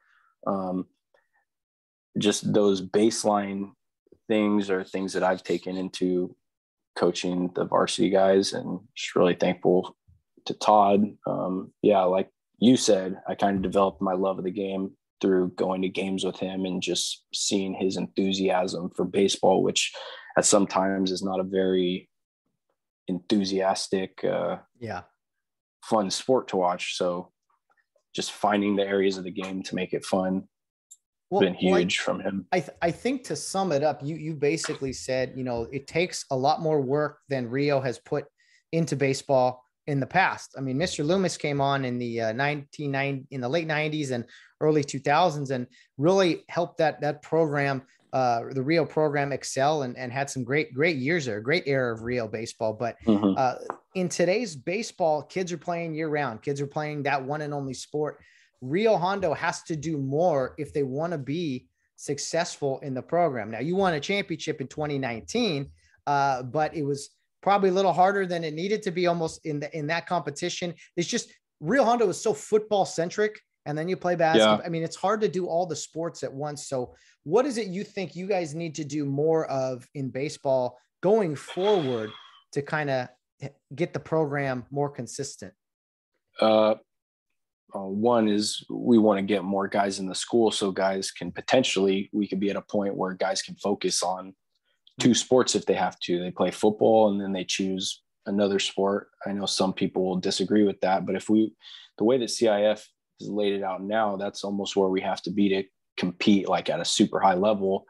Just those baseline things are things that I've taken into coaching the varsity guys, and just really thankful to Todd. Like you said, I kind of developed my love of the game through going to games with him and just seeing his enthusiasm for baseball, which at sometimes is not a very enthusiastic, fun sport to watch. So just finding the areas of the game to make it fun, been huge from him. I think to sum it up, you basically said, it takes a lot more work than Rio has put into baseball in the past. I mean, Mr. Loomis came on in the in the late 90s and early 2000s and really helped that program, the Rio program, excel and had some great years there, great era of Rio baseball. But in today's baseball, kids are playing year round. Kids are playing that one and only sport. Rio Hondo has to do more if they want to be successful in the program. Now, you won a championship in 2019, but it was probably a little harder than it needed to be almost in that competition. It's just Rio Hondo is so football centric, and then you play basketball. Yeah. I mean, it's hard to do all the sports at once. So what is it you think you guys need to do more of in baseball going forward to kind of get the program more consistent? One is we want to get more guys in the school so guys can we could be at a point where guys can focus on two sports if they have to. They play football and then they choose another sport. I know some people will disagree with that, but the way that CIF has laid it out now, that's almost where we have to be to compete like at a super high level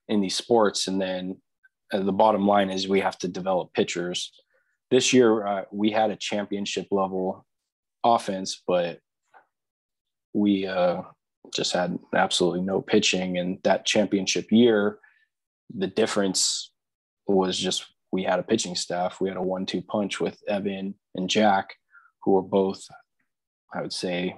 in these sports. And then the bottom line is we have to develop pitchers. This year we had a championship level offense, but we just had absolutely no pitching. And that championship year, the difference was just we had a pitching staff. We had a 1-2 punch with Evan and Jack, who were both, I would say,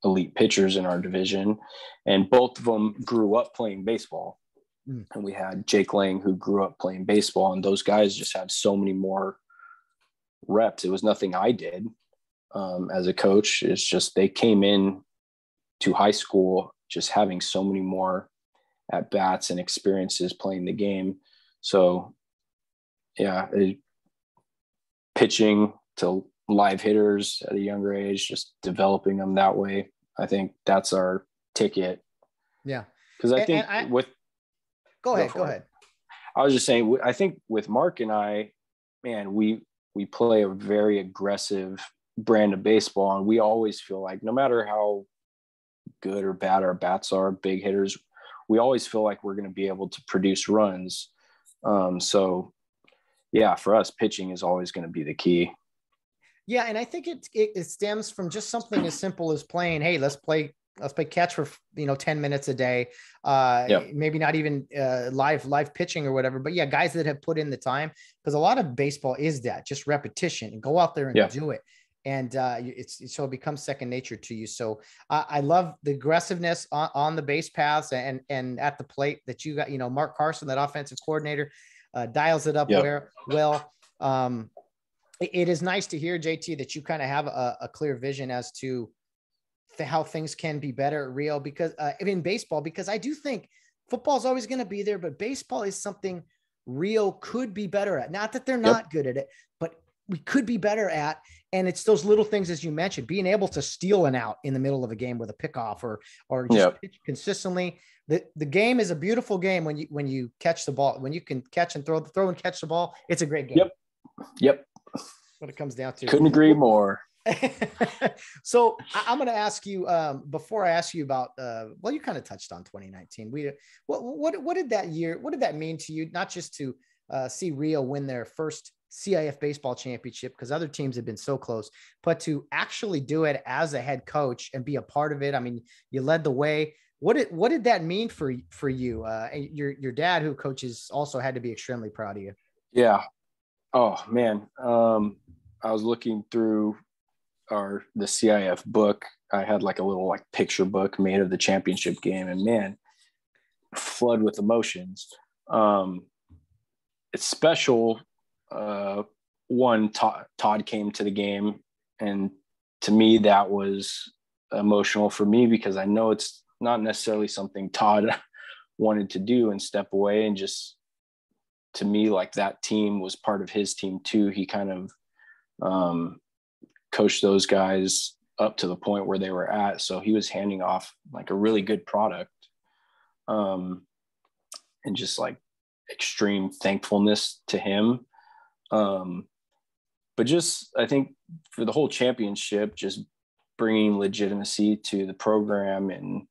elite pitchers in our division. And both of them grew up playing baseball. And we had Jake Lang, who grew up playing baseball. And those guys just had so many more reps. It was nothing I did as a coach. It's just they came in to high school just having so many more at bats and experiences playing the game. So yeah, pitching to live hitters at a younger age, just developing them that way. I think that's our ticket. Yeah. Cause I think go ahead. I was just saying, I think with Mark and I, man, we play a very aggressive brand of baseball. And we always feel like no matter how good or bad our bats are, big hitters, we always feel like we're going to be able to produce runs. So yeah, for us, pitching is always going to be the key. Yeah. And I think it stems from just something as simple as playing, hey, let's play catch for, 10 minutes a day. Maybe not even live pitching or whatever, but yeah, guys that have put in the time, because a lot of baseball is that just repetition and go out there and do it. And so it becomes second nature to you. So I love the aggressiveness on the base paths and at the plate that you got. Mark Carson, that offensive coordinator, dials it up well. It is nice to hear, JT, that you kind of have a clear vision as to how things can be better at Rio, because in baseball, because I do think football is always going to be there, but baseball is something Rio could be better at. Not that they're not good at it, but we could be better at. And it's those little things, as you mentioned, being able to steal an out in the middle of a game with a pickoff or just pitch consistently. The game is a beautiful game when you catch the ball, when you can catch and throw and catch the ball. It's a great game. Yep. What it comes down to. Couldn't agree more. So I'm going to ask you, before I ask you about, you kind of touched on 2019. What did that mean to you? Not just to see Rio win their first CIF baseball championship, because other teams have been so close, but to actually do it as a head coach and be a part of it. I mean, you led the way. What did that mean for you? Your dad, who coaches, also had to be extremely proud of you. Yeah. Oh man. I was looking through the CIF book. I had like a little picture book made of the championship game, and man, flood with emotions. It's special. One, Todd came to the game, and to me that was emotional for me, because I know it's not necessarily something Todd wanted to do and step away, and just to me, that team was part of his team too. He kind of coached those guys up to the point where they were at, so he was handing off a really good product, and just extreme thankfulness to him. But just, I think for the whole championship, just bringing legitimacy to the program. And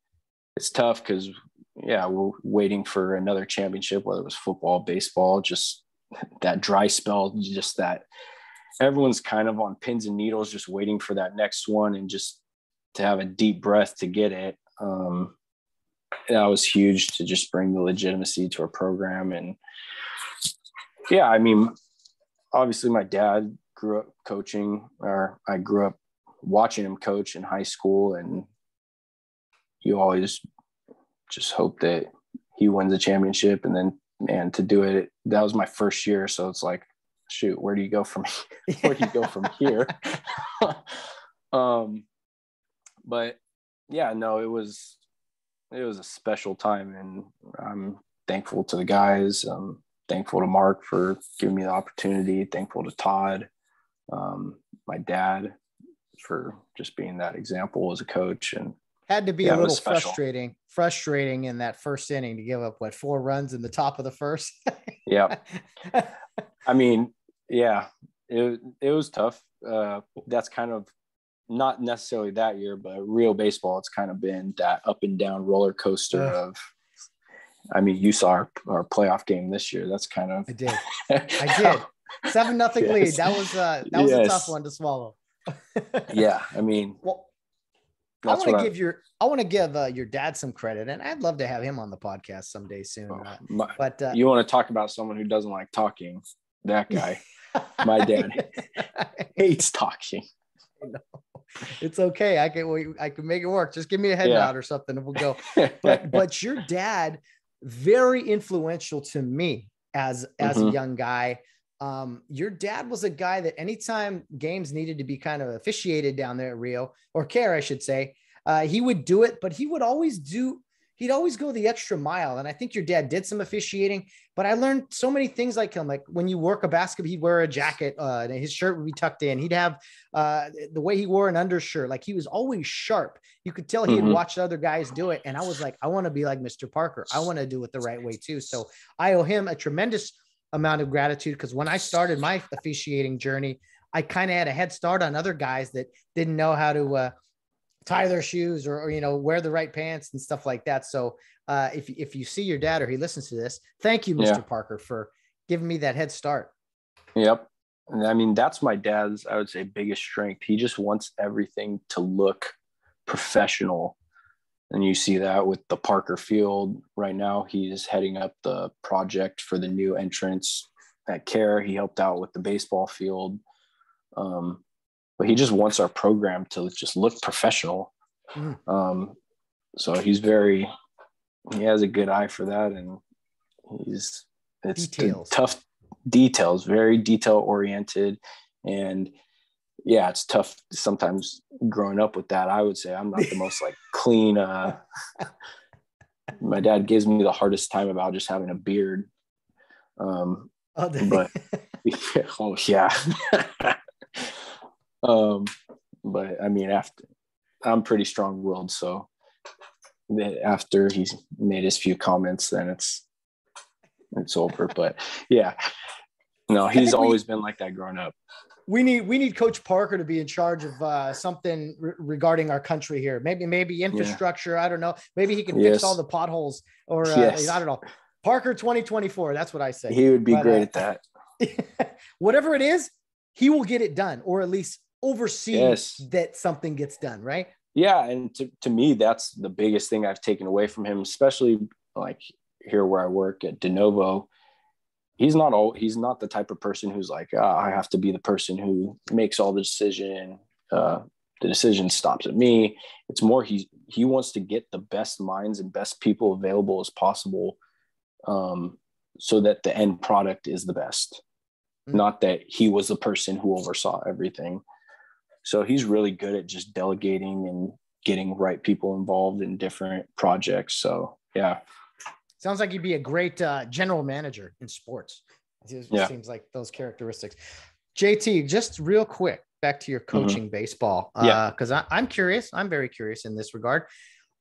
it's tough because we're waiting for another championship, whether it was football, baseball, just that dry spell, just that everyone's kind of on pins and needles, just waiting for that next one and just to have a deep breath to get it. That was huge to just bring the legitimacy to our program. And yeah, I mean, obviously my dad grew up coaching, or I grew up watching him coach in high school, and you always just hope that he wins a championship. And then, man, to do it, that was my first year. So it's like, shoot, where do you go from here? But yeah, no, it was a special time, and I'm thankful to the guys. I'm thankful to Mark for giving me the opportunity. Thankful to Todd, my dad, for just being that example as a coach. And had to be a little frustrating in that first inning to give up 4 runs in the top of the first. Yeah. I mean, yeah, it was tough. That's kind of not necessarily that year, but Rio baseball, it's kind of been that up and down roller coaster of, I mean, you saw our playoff game this year. That's kind of, I did 7-0 lead. That was a tough one to swallow. Yeah. I mean, well, I want to give your dad some credit, and I'd love to have him on the podcast someday soon. But you want to talk about someone who doesn't like talking? That guy, my dad, hates talking. No, it's okay. I can make it work. Just give me a head nod or something, and we'll go. But your dad, very influential to me as a young guy. Your dad was a guy that anytime games needed to be kind of officiated down there at Rio, or Kare, I should say, he would do it, but he'd always go the extra mile. And I think your dad did some officiating, but I learned so many things like him. Like when you work a basketball, he'd wear a jacket, and his shirt would be tucked in. He'd have the way he wore an undershirt. Like he was always sharp. You could tell he had watched other guys do it. And I was like, I want to be like Mr. Parker. I want to do it the right way too. So I owe him a tremendous amount of gratitude, because when I started my officiating journey, I kind of had a head start on other guys that didn't know how to tie their shoes or wear the right pants and stuff like that. So if you see your dad or he listens to this, thank you, Mr. Parker, for giving me that head start. Yep. And I mean, that's my dad's, I would say, biggest strength. He just wants everything to look professional. And you see that with the Parker Field right now. He's heading up the project for the new entrance at Kare. He helped out with the baseball field. But he just wants our program to just look professional. So he has a good eye for that. And it's tough details, very detail oriented. And yeah, it's tough sometimes growing up with that. I would say I'm not the most clean. My dad gives me the hardest time about just having a beard. But oh yeah. But I mean, I'm pretty strong-willed, so after he's made his few comments, then it's over. But yeah, no, he's always been like that growing up. We need Coach Parker to be in charge of something regarding our country here. Maybe infrastructure. Yeah. I don't know. Maybe he can fix all the potholes, or I don't know. Parker 2024. That's what I say. He would be great at that. Whatever it is, he will get it done, or at least oversee that something gets done. Right. Yeah. And to me, that's the biggest thing I've taken away from him, especially like here where I work at De Novo. He's not the type of person who's like, I have to be the person who makes all the decision. The decision stops at me. It's more, he wants to get the best minds and best people available as possible, so that the end product is the best. Not that he was the person who oversaw everything. So he's really good at just delegating and getting right people involved in different projects. So yeah. Sounds like you'd be a great general manager in sports. It seems like those characteristics. JT, just real quick, back to your coaching baseball, because I'm curious. I'm very curious in this regard.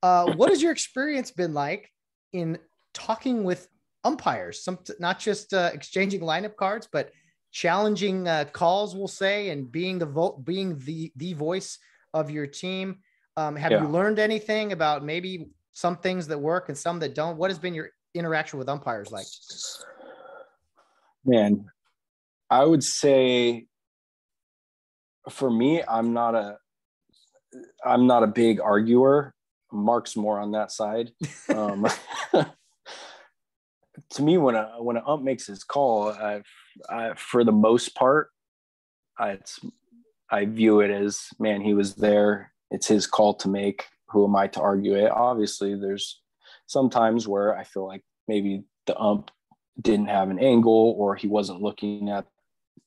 What has your experience been like in talking with umpires? Not just exchanging lineup cards, but challenging calls, we'll say, and being the voice of your team. Have you learned anything about maybe some things that work and some that don't? What has been your interaction with umpires like? Man, I would say for me, I'm not a big arguer. Mark's more on that side. To me, when an ump makes his call, I for the most part, I view it as, man, he was there. It's his call to make. Who am I to argue it? Obviously, there's sometimes where I feel like maybe the ump didn't have an angle or he wasn't looking at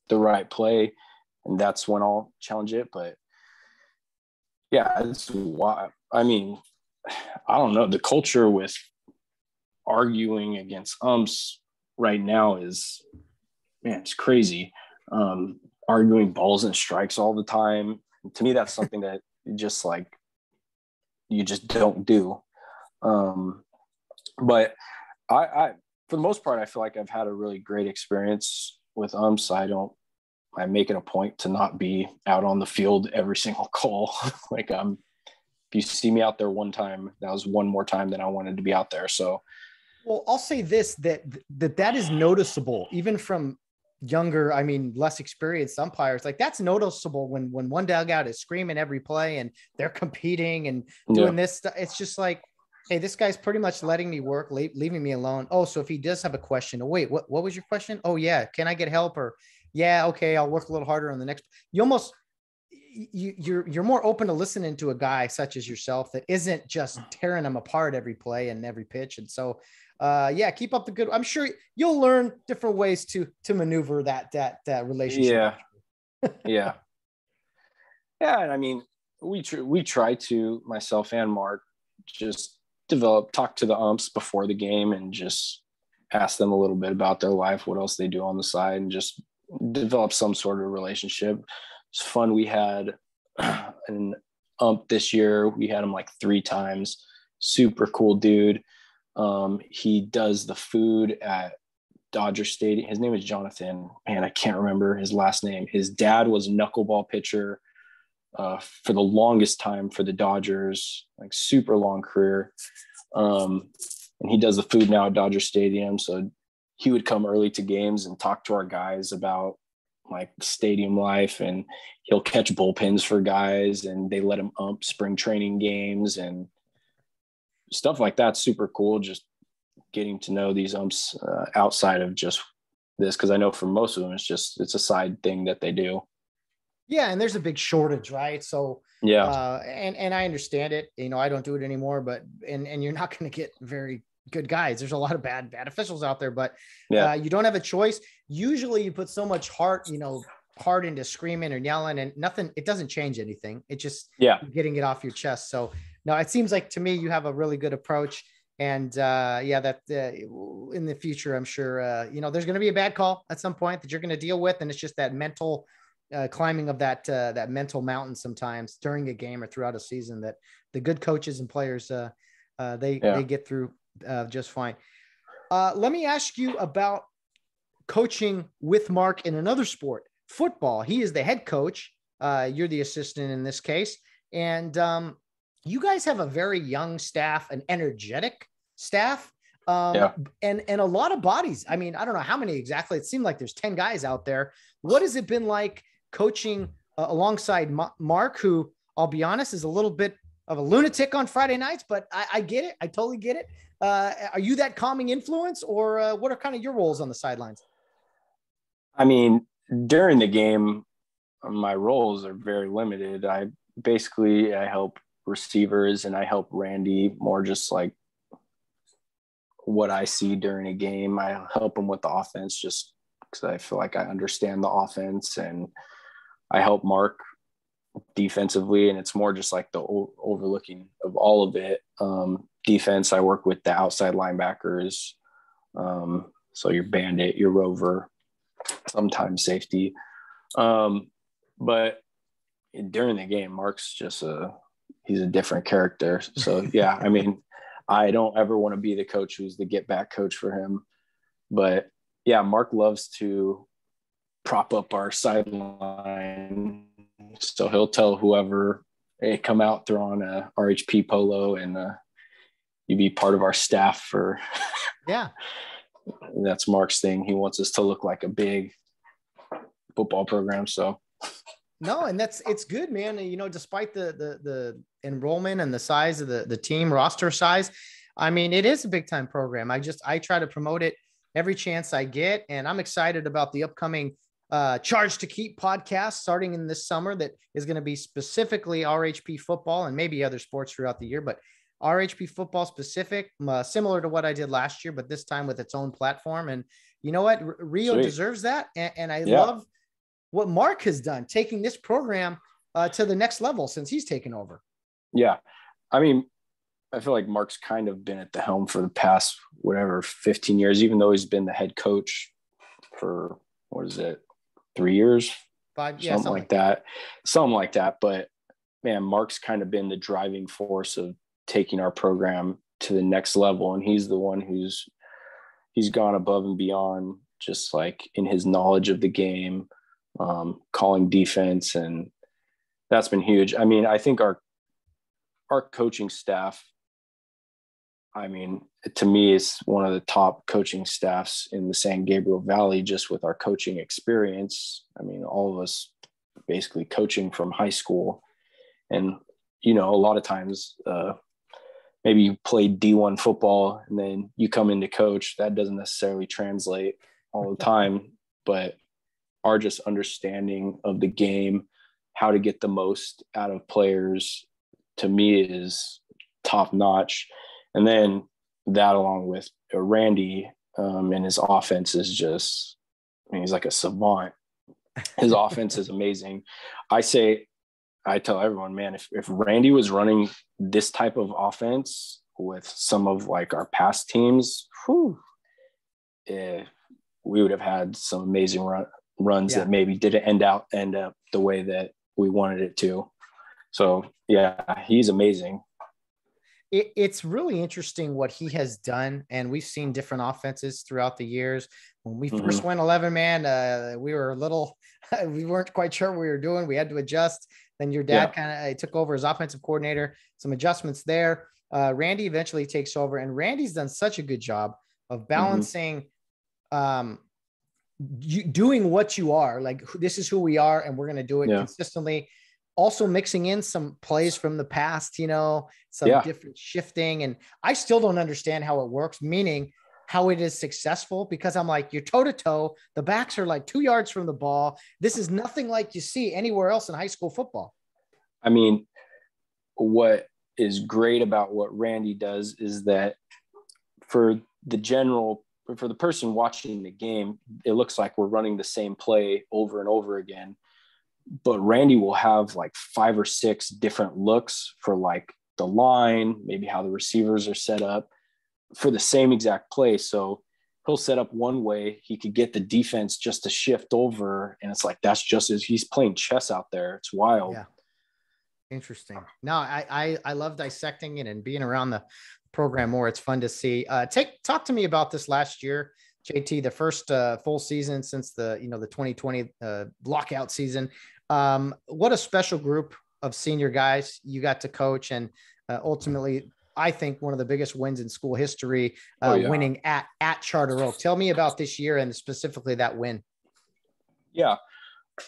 the right play, and that's when I'll challenge it. But yeah, it's why. I mean, I don't know. The culture with arguing against umps right now is, man, it's crazy. Arguing balls and strikes all the time. To me, that's something that just like you just don't do. But I for the most part, I feel like I've had a really great experience with umps. I make it a point to not be out on the field every single call. Like if you see me out there one time, that was one more time than I wanted to be out there. So, well, I'll say this, that is noticeable even from younger, I mean, less experienced umpires. Like that's noticeable when one dugout is screaming every play and they're competing and doing this stuff. It's just like, hey, this guy's pretty much letting me work, leaving me alone. Oh, so if he does have a question, oh, wait, what was your question? Oh yeah. Can I get help? Or yeah, okay, I'll work a little harder on the next. You're more open to listening to a guy such as yourself that isn't just tearing them apart every play and every pitch. And so, yeah, keep up the good. I'm sure you'll learn different ways to maneuver that relationship. Yeah. And I mean, we try to, myself and Mark, just talk to the umps before the game and just ask them a little bit about their life, what else they do on the side, and just develop some sort of relationship. It's fun. We had an ump this year. We had him like 3 times. Super cool dude. He does the food at Dodger Stadium. His name is Jonathan. Man, I can't remember his last name. His dad was a knuckleball pitcher for the longest time for the Dodgers, like super long career. And he does the food now at Dodger Stadium. So he would come early to games and talk to our guys about like stadium life, and he'll catch bullpens for guys, and they let him ump spring training games and stuff like that. Super cool. Just getting to know these umps outside of just this. Cause I know for most of them, it's a side thing that they do. Yeah. And there's a big shortage, right? So yeah. And I understand it, I don't do it anymore, but, and you're not going to get very good guys. There's a lot of bad officials out there, but you don't have a choice. Usually you put so much heart into screaming or yelling and nothing, it doesn't change anything. It just getting it off your chest. So no, it seems like to me, you have a really good approach. And that in the future, I'm sure, there's going to be a bad call at some point that you're going to deal with. And it's just that mental climbing of that mental mountain sometimes during a game or throughout a season that the good coaches and players, they get through just fine. Let me ask you about coaching with Mark in another sport, football. He is the head coach. You're the assistant in this case. And you guys have a very young staff, an energetic staff, and a lot of bodies. I mean, I don't know how many exactly. It seemed like there's 10 guys out there. What has it been like coaching alongside Mark, who I'll be honest is a little bit of a lunatic on Friday nights, but I get it. I totally get it. Are you that calming influence, or what are kind of your roles on the sidelines? I mean, during the game, my roles are very limited. I help receivers and I help Randy more just like what I see during a game. I help him with the offense just because I feel like I understand the offense, and I help Mark defensively, and it's more just like the overlooking of all of it. Defense, I work with the outside linebackers. So your bandit, your rover, sometimes safety. But during the game, Mark's just he's a different character. So yeah, I mean, I don't ever want to be the coach who's the get back coach for him. But yeah, Mark loves to prop up our sideline. So he'll tell whoever, hey, come out, throw on a RHP polo and you be part of our staff for, that's Mark's thing. He wants us to look like a big football program. So No, and it's good, man. You know, despite the enrollment and the size of the team roster size, I mean, it is a big time program. I try to promote it every chance I get, and I'm excited about the upcoming Charge to Keep podcast starting in this summer that is going to be specifically RHP football and maybe other sports throughout the year, but RHP football specific, similar to what I did last year, but this time with its own platform. And you know what? Rio Sweet. deserves that. And I love what Mark has done, taking this program to the next level since he's taken over. Yeah. I mean, I feel like Mark's kind of been at the helm for the past, 15 years, even though he's been the head coach for, 3 years? 5, yeah, something like that. But man, Mark's kind of been the driving force of taking our program to the next level. And he's the one he's gone above and beyond, just like in his knowledge of the game, calling defense. And that's been huge. I mean, I think our coaching staff, I mean, to me, it's one of the top coaching staffs in the San Gabriel Valley, just with our coaching experience. I mean, all of us basically coaching from high school. And, you know, a lot of times, maybe you played D1 football and then you come into coach. That doesn't necessarily translate all the time, but our just understanding of the game, how to get the most out of players, to me is top notch. And then that, along with Randy and his offense, is just, I mean, he's like a savant. His offense is amazing. I tell everyone, man, if Randy was running this type of offense with some of like our past teams, we would have had some amazing runs that maybe didn't end up the way that we wanted it to. So yeah, he's amazing. It's really interesting what he has done. And we've seen different offenses throughout the years. When we first went 11 man, we were we weren't quite sure what we were doing. We had to adjust. Then your dad kind of took over as offensive coordinator, some adjustments there. Randy eventually takes over, and Randy's done such a good job of balancing, doing what you are, like, this is who we are, and we're going to do it consistently. Also mixing in some plays from the past, you know, some different shifting. And I still don't understand how it works, meaning how it is successful, because I'm like, you're toe to toe. The backs are like 2 yards from the ball. This is nothing like you see anywhere else in high school football. I mean, what is great about what Randy does is that for the person watching the game, it looks like we're running the same play over and over again. But Randy will have like 5 or 6 different looks for like the line, maybe how the receivers are set up for the same exact play. So he'll set up one way, he could get the defense just to shift over. And it's like, that's just as he's playing chess out there. It's wild. Yeah. Interesting. No, I love dissecting it and being around the program more. It's fun to see. Talk to me about this last year, JT, the first full season since the 2020 lockout season. What a special group of senior guys you got to coach, and ultimately, I think one of the biggest wins in school history, winning at Charter Oak. Tell me about this year and specifically that win. Yeah,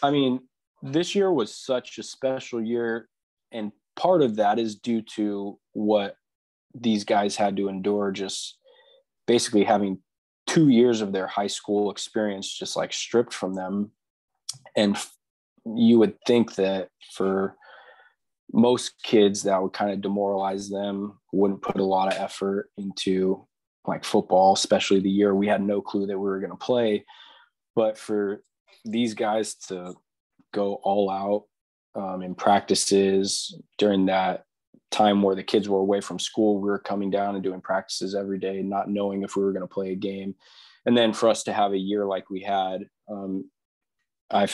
I mean, this year was such a special year, and part of that is due to what these guys had to endure, just basically having 2 years of their high school experience just like stripped from them. And you would think that for most kids that would kind of demoralize them, wouldn't put a lot of effort into like football, especially the year we had no clue that we were going to play. But for these guys to go all out in practices during that time where the kids were away from school, we were coming down and doing practices every day, not knowing if we were going to play a game. And then for us to have a year like we had, I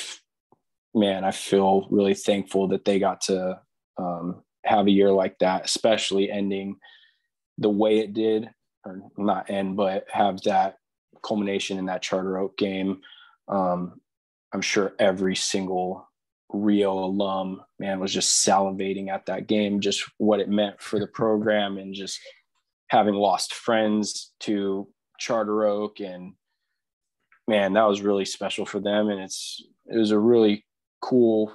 feel really thankful that they got to have a year like that, especially ending the way it did, or not end, but have that culmination in that Charter Oak game. I'm sure every single Rio alum, man, was just salivating at that game, just what it meant for the program, and just having lost friends to Charter Oak. And man, that was really special for them. And it was a really cool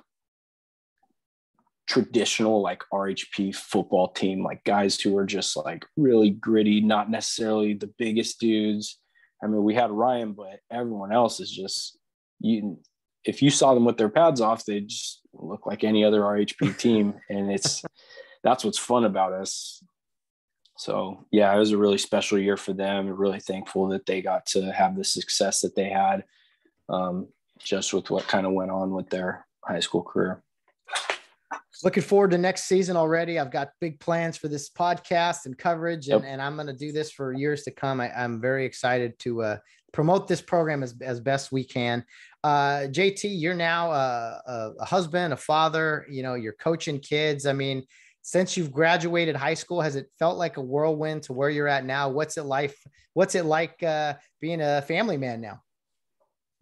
traditional like RHP football team, like guys who are just like really gritty, not necessarily the biggest dudes. I mean, we had Ryan, but everyone else is just, if you saw them with their pads off, they just look like any other RHP team. And that's what's fun about us. So yeah, it was a really special year for them. I'm really thankful that they got to have the success that they had, just with what kind of went on with their high school career. Looking forward to next season already. I've got big plans for this podcast and coverage, and I'm going to do this for years to come. I'm very excited to promote this program as best we can. JT, you're now a husband, a father, you're coaching kids. I mean, since you've graduated high school, has it felt like a whirlwind to where you're at now? What's it like being a family man now?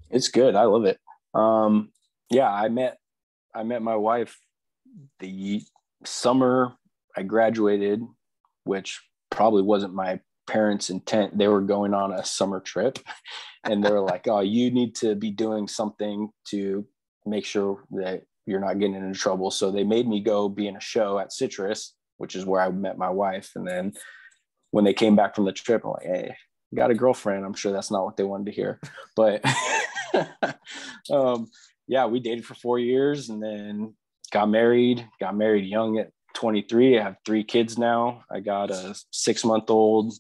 It's good. I love it. Yeah, I met my wife the summer I graduated, which probably wasn't my parents' intent. They were going on a summer trip and they were like, oh, you need to be doing something to make sure that you're not getting into trouble. So they made me go be in a show at Citrus, which is where I met my wife. And then when they came back from the trip, I'm like, hey, I got a girlfriend. I'm sure that's not what they wanted to hear, but yeah, we dated for 4 years and then got married young at 23. I have 3 kids now. I got a 6-month-old,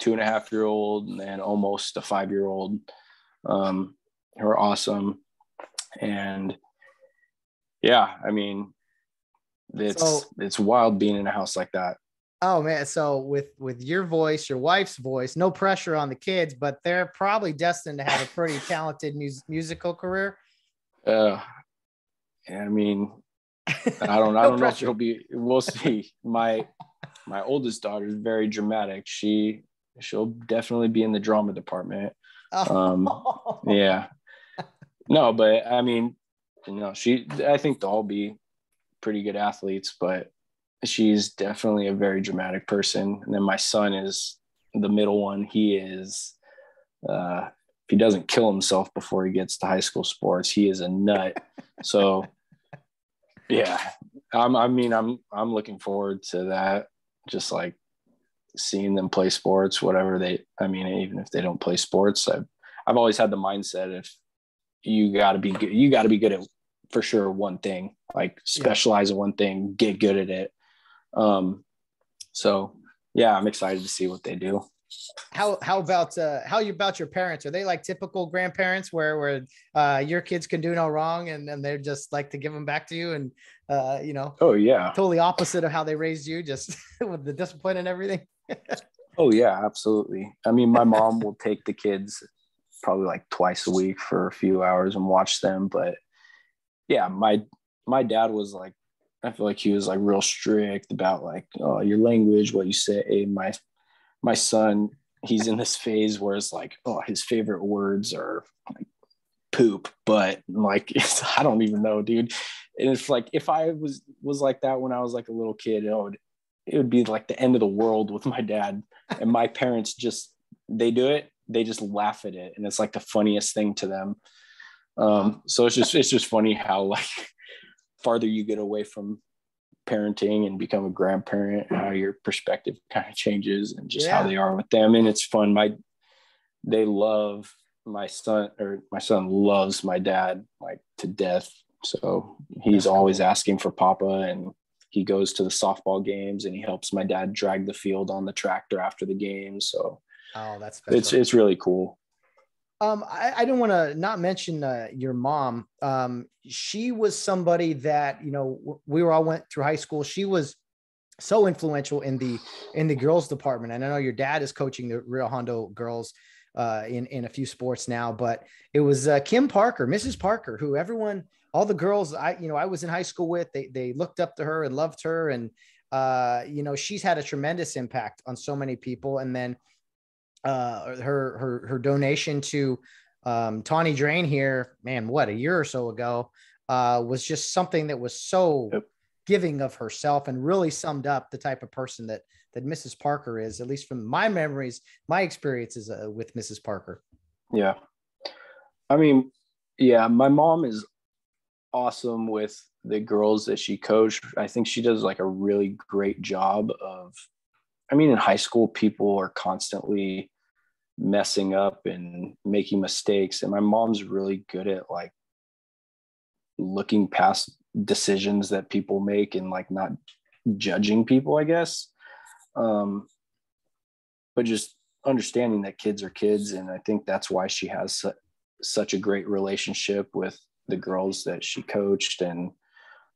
2.5-year-old, and then almost a 5-year-old. They're awesome. And yeah, I mean, it's wild being in a house like that. Oh man. So with your voice, your wife's voice, no pressure on the kids, but they're probably destined to have a pretty talented musical career. I mean, I don't know if it'll be, we'll see. My oldest daughter is very dramatic. She'll definitely be in the drama department. Yeah. No, but I mean, I think they'll all be pretty good athletes, but she's definitely a very dramatic person. And then my son is the middle one. He is, if he doesn't kill himself before he gets to high school sports, he is a nut. So yeah, I'm looking forward to that. Just like seeing them play sports, whatever even if they don't play sports, I've always had the mindset, if you got to be good, you got to be good at for sure one thing, like specialize in one thing, get good at it. So yeah, I'm excited to see what they do. How about your parents? Are they like typical grandparents where your kids can do no wrong and they're just like to give them back to you and oh yeah, totally opposite of how they raised you, just with the discipline and everything? Oh yeah, absolutely. I mean, my mom will take the kids probably like twice a week for a few hours and watch them, but yeah, my dad was like, I feel like he was like real strict about like, oh, your language, what you say. My son, he's in this phase where it's like, oh, his favorite words are like poop, but like, I don't even know, dude. And it's like, if I was like that when I was like a little kid, it would be like the end of the world with my dad. And my parents they do it. They just laugh at it. And it's like the funniest thing to them. So it's just funny how like farther you get away from parenting and become a grandparent, how your perspective kind of changes and just how they are with them. And it's fun. They love my son, or my son loves my dad like to death. So he's always asking for Papa, and he goes to the softball games and he helps my dad drag the field on the tractor after the game. So that's special. It's really cool. I didn't want to not mention your mom. She was somebody that, we all went through high school. She was so influential in the girls department. And I know your dad is coaching the Rio Hondo girls in a few sports now, but it was Kim Parker, Mrs. Parker, who all the girls I was in high school with, they looked up to her and loved her. And, she's had a tremendous impact on so many people. And then her donation to Tawny Drain here, man, a year or so ago, was just something that was so giving of herself and really summed up the type of person that Mrs. Parker is, at least from my memories, my experiences with Mrs. Parker. Yeah. I mean, yeah, my mom is awesome with the girls that she coached, I think she does like a really great job of, I mean, in high school, people are constantly messing up and making mistakes. And my mom's really good at like looking past decisions that people make and like not judging people, I guess. But just understanding that kids are kids. And I think that's why she has such a great relationship with the girls that she coached. And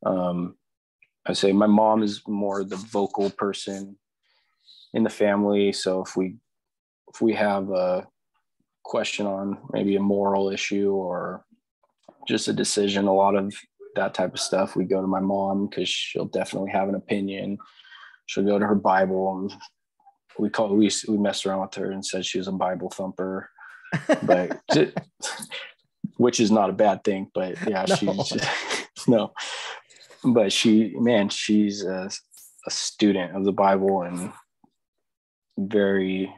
I say my mom is more the vocal person in the family. So if we have a question on maybe a moral issue or just a decision, a lot of that type of stuff, we go to my mom because she'll definitely have an opinion. She'll go to her Bible, and we messed around with her and said she was a Bible thumper, but which is not a bad thing. But yeah, no. But she's a student of the Bible and very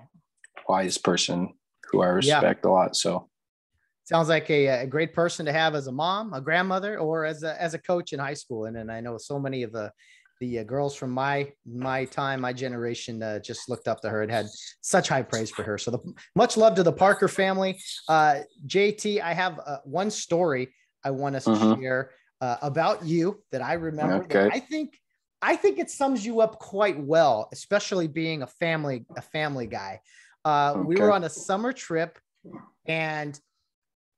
wise person who I respect a lot. So sounds like a great person to have as a mom, a grandmother, or as a coach in high school. And I know so many of the girls from my time, my generation, just looked up to her and had such high praise for her. So much love to the Parker family. JT, I have one story I want us to share about you that I remember. Okay. That I think it sums you up quite well, especially being a family guy. We were on a summer trip, and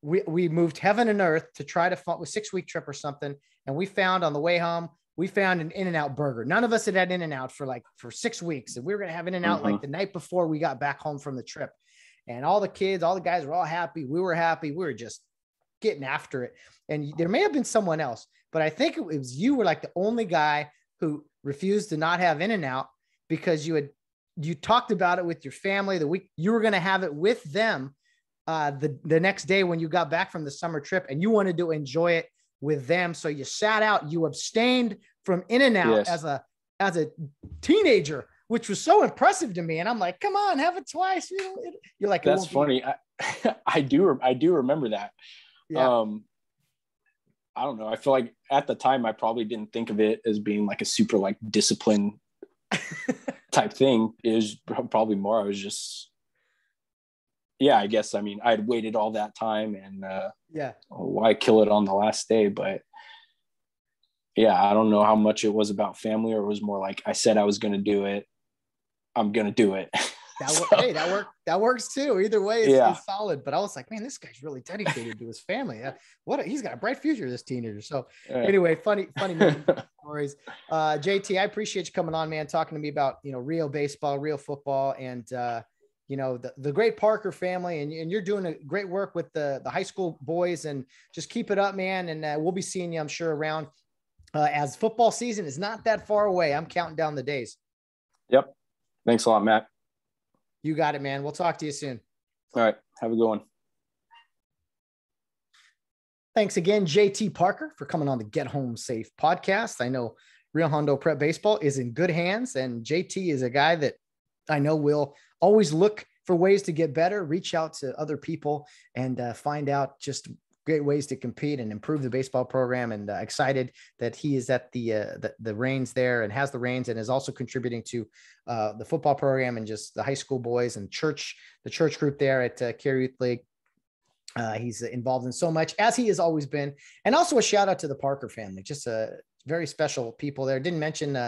we moved heaven and earth to try to find a 6-week trip or something. And we found on the way home, we found an In-N-Out burger. None of us had In-N-Out for 6 weeks. And we were going to have In-N-Out like the night before we got back home from the trip. And all the kids, all the guys were all happy. We were happy. We were just getting after it. And there may have been someone else, but I think it was you were like the only guy who refused to not have In-N-Out because you talked about it with your family the week you were going to have it with them the next day when you got back from the summer trip, and you wanted to enjoy it with them. So you sat out, you abstained from In-N-Out as a teenager, which was so impressive to me. And I'm like, come on, have it twice. You're like, that's funny. I do remember that. Yeah. I don't know. I feel like at the time I probably didn't think of it as being like a super like discipline type thing. It was probably more, I was just, I guess, I mean, I'd waited all that time and why kill it on the last day? But I don't know how much it was about family, or it was more like I said I was going to do it. I'm going to do it. Hey, that works too. Either way, it's solid. But I was like, man, this guy's really dedicated to his family. He's got a bright future, this teenager. So anyway, funny stories. JT, I appreciate you coming on, man, talking to me about, Rio baseball, Rio football, and the great Parker family, and you're doing a great work with the high school boys, and just keep it up, man. And we'll be seeing you, I'm sure, around as football season is not that far away. I'm counting down the days. Yep. Thanks a lot, Matt. You got it, man. We'll talk to you soon. All right. Have a good one. Thanks again, JT Parker, for coming on the Get Home Safe podcast. I know Rio Hondo Prep Baseball is in good hands, and JT is a guy that I know will always look for ways to get better, reach out to other people, and find out just great ways to compete and improve the baseball program. And excited that he is at the reins there and has the reins, and is also contributing to the football program and just the high school boys and the church group there at Kare Youth League. He's involved in so much, as he has always been. And also a shout out to the Parker family, just very special people there. Didn't mention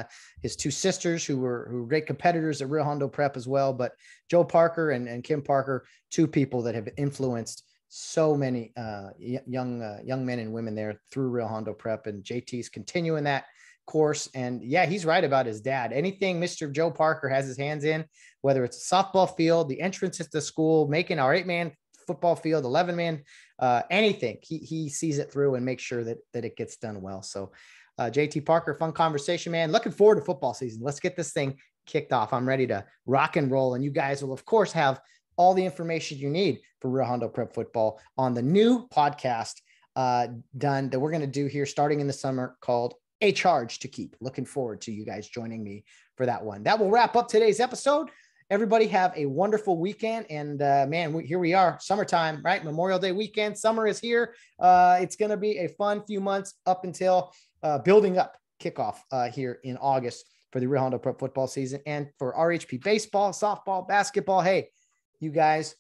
his two sisters who were great competitors at Rio Hondo Prep as well, but Joe Parker and Kim Parker, two people that have influenced so many young men and women there through Rio Hondo Prep, and JT's continuing that course. And he's right about his dad. Anything Mr. Joe Parker has his hands in, whether it's a softball field, the entrance to the school, making our 8-man football field, 11-man, anything, he sees it through and makes sure that it gets done well. So JT Parker, fun conversation, man. Looking forward to football season. Let's get this thing kicked off. I'm ready to rock and roll. And you guys will, of course, have all the information you need for Rio Hondo Prep football on the new podcast done that we're going to do here starting in the summer, called A Charge to Keep. Looking forward to you guys joining me for that one. That will wrap up today's episode. Everybody have a wonderful weekend. And here we are, summertime, right? Memorial Day weekend. Summer is here. It's going to be a fun few months up until building up kickoff here in August for the Rio Hondo Prep football season and for RHP baseball, softball, basketball. Hey, you guys,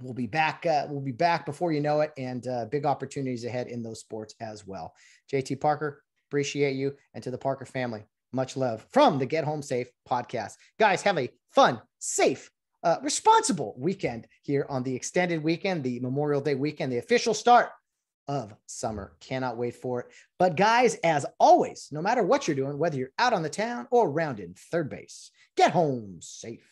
we'll be back. We'll be back before you know it, and big opportunities ahead in those sports as well. JT Parker, appreciate you, and to the Parker family, much love from the Get Home Safe podcast. Guys, have a fun, safe, responsible weekend here on the extended weekend, the Memorial Day weekend, the official start of summer. Cannot wait for it. But guys, as always, no matter what you're doing, whether you're out on the town or rounding third base, get home safe.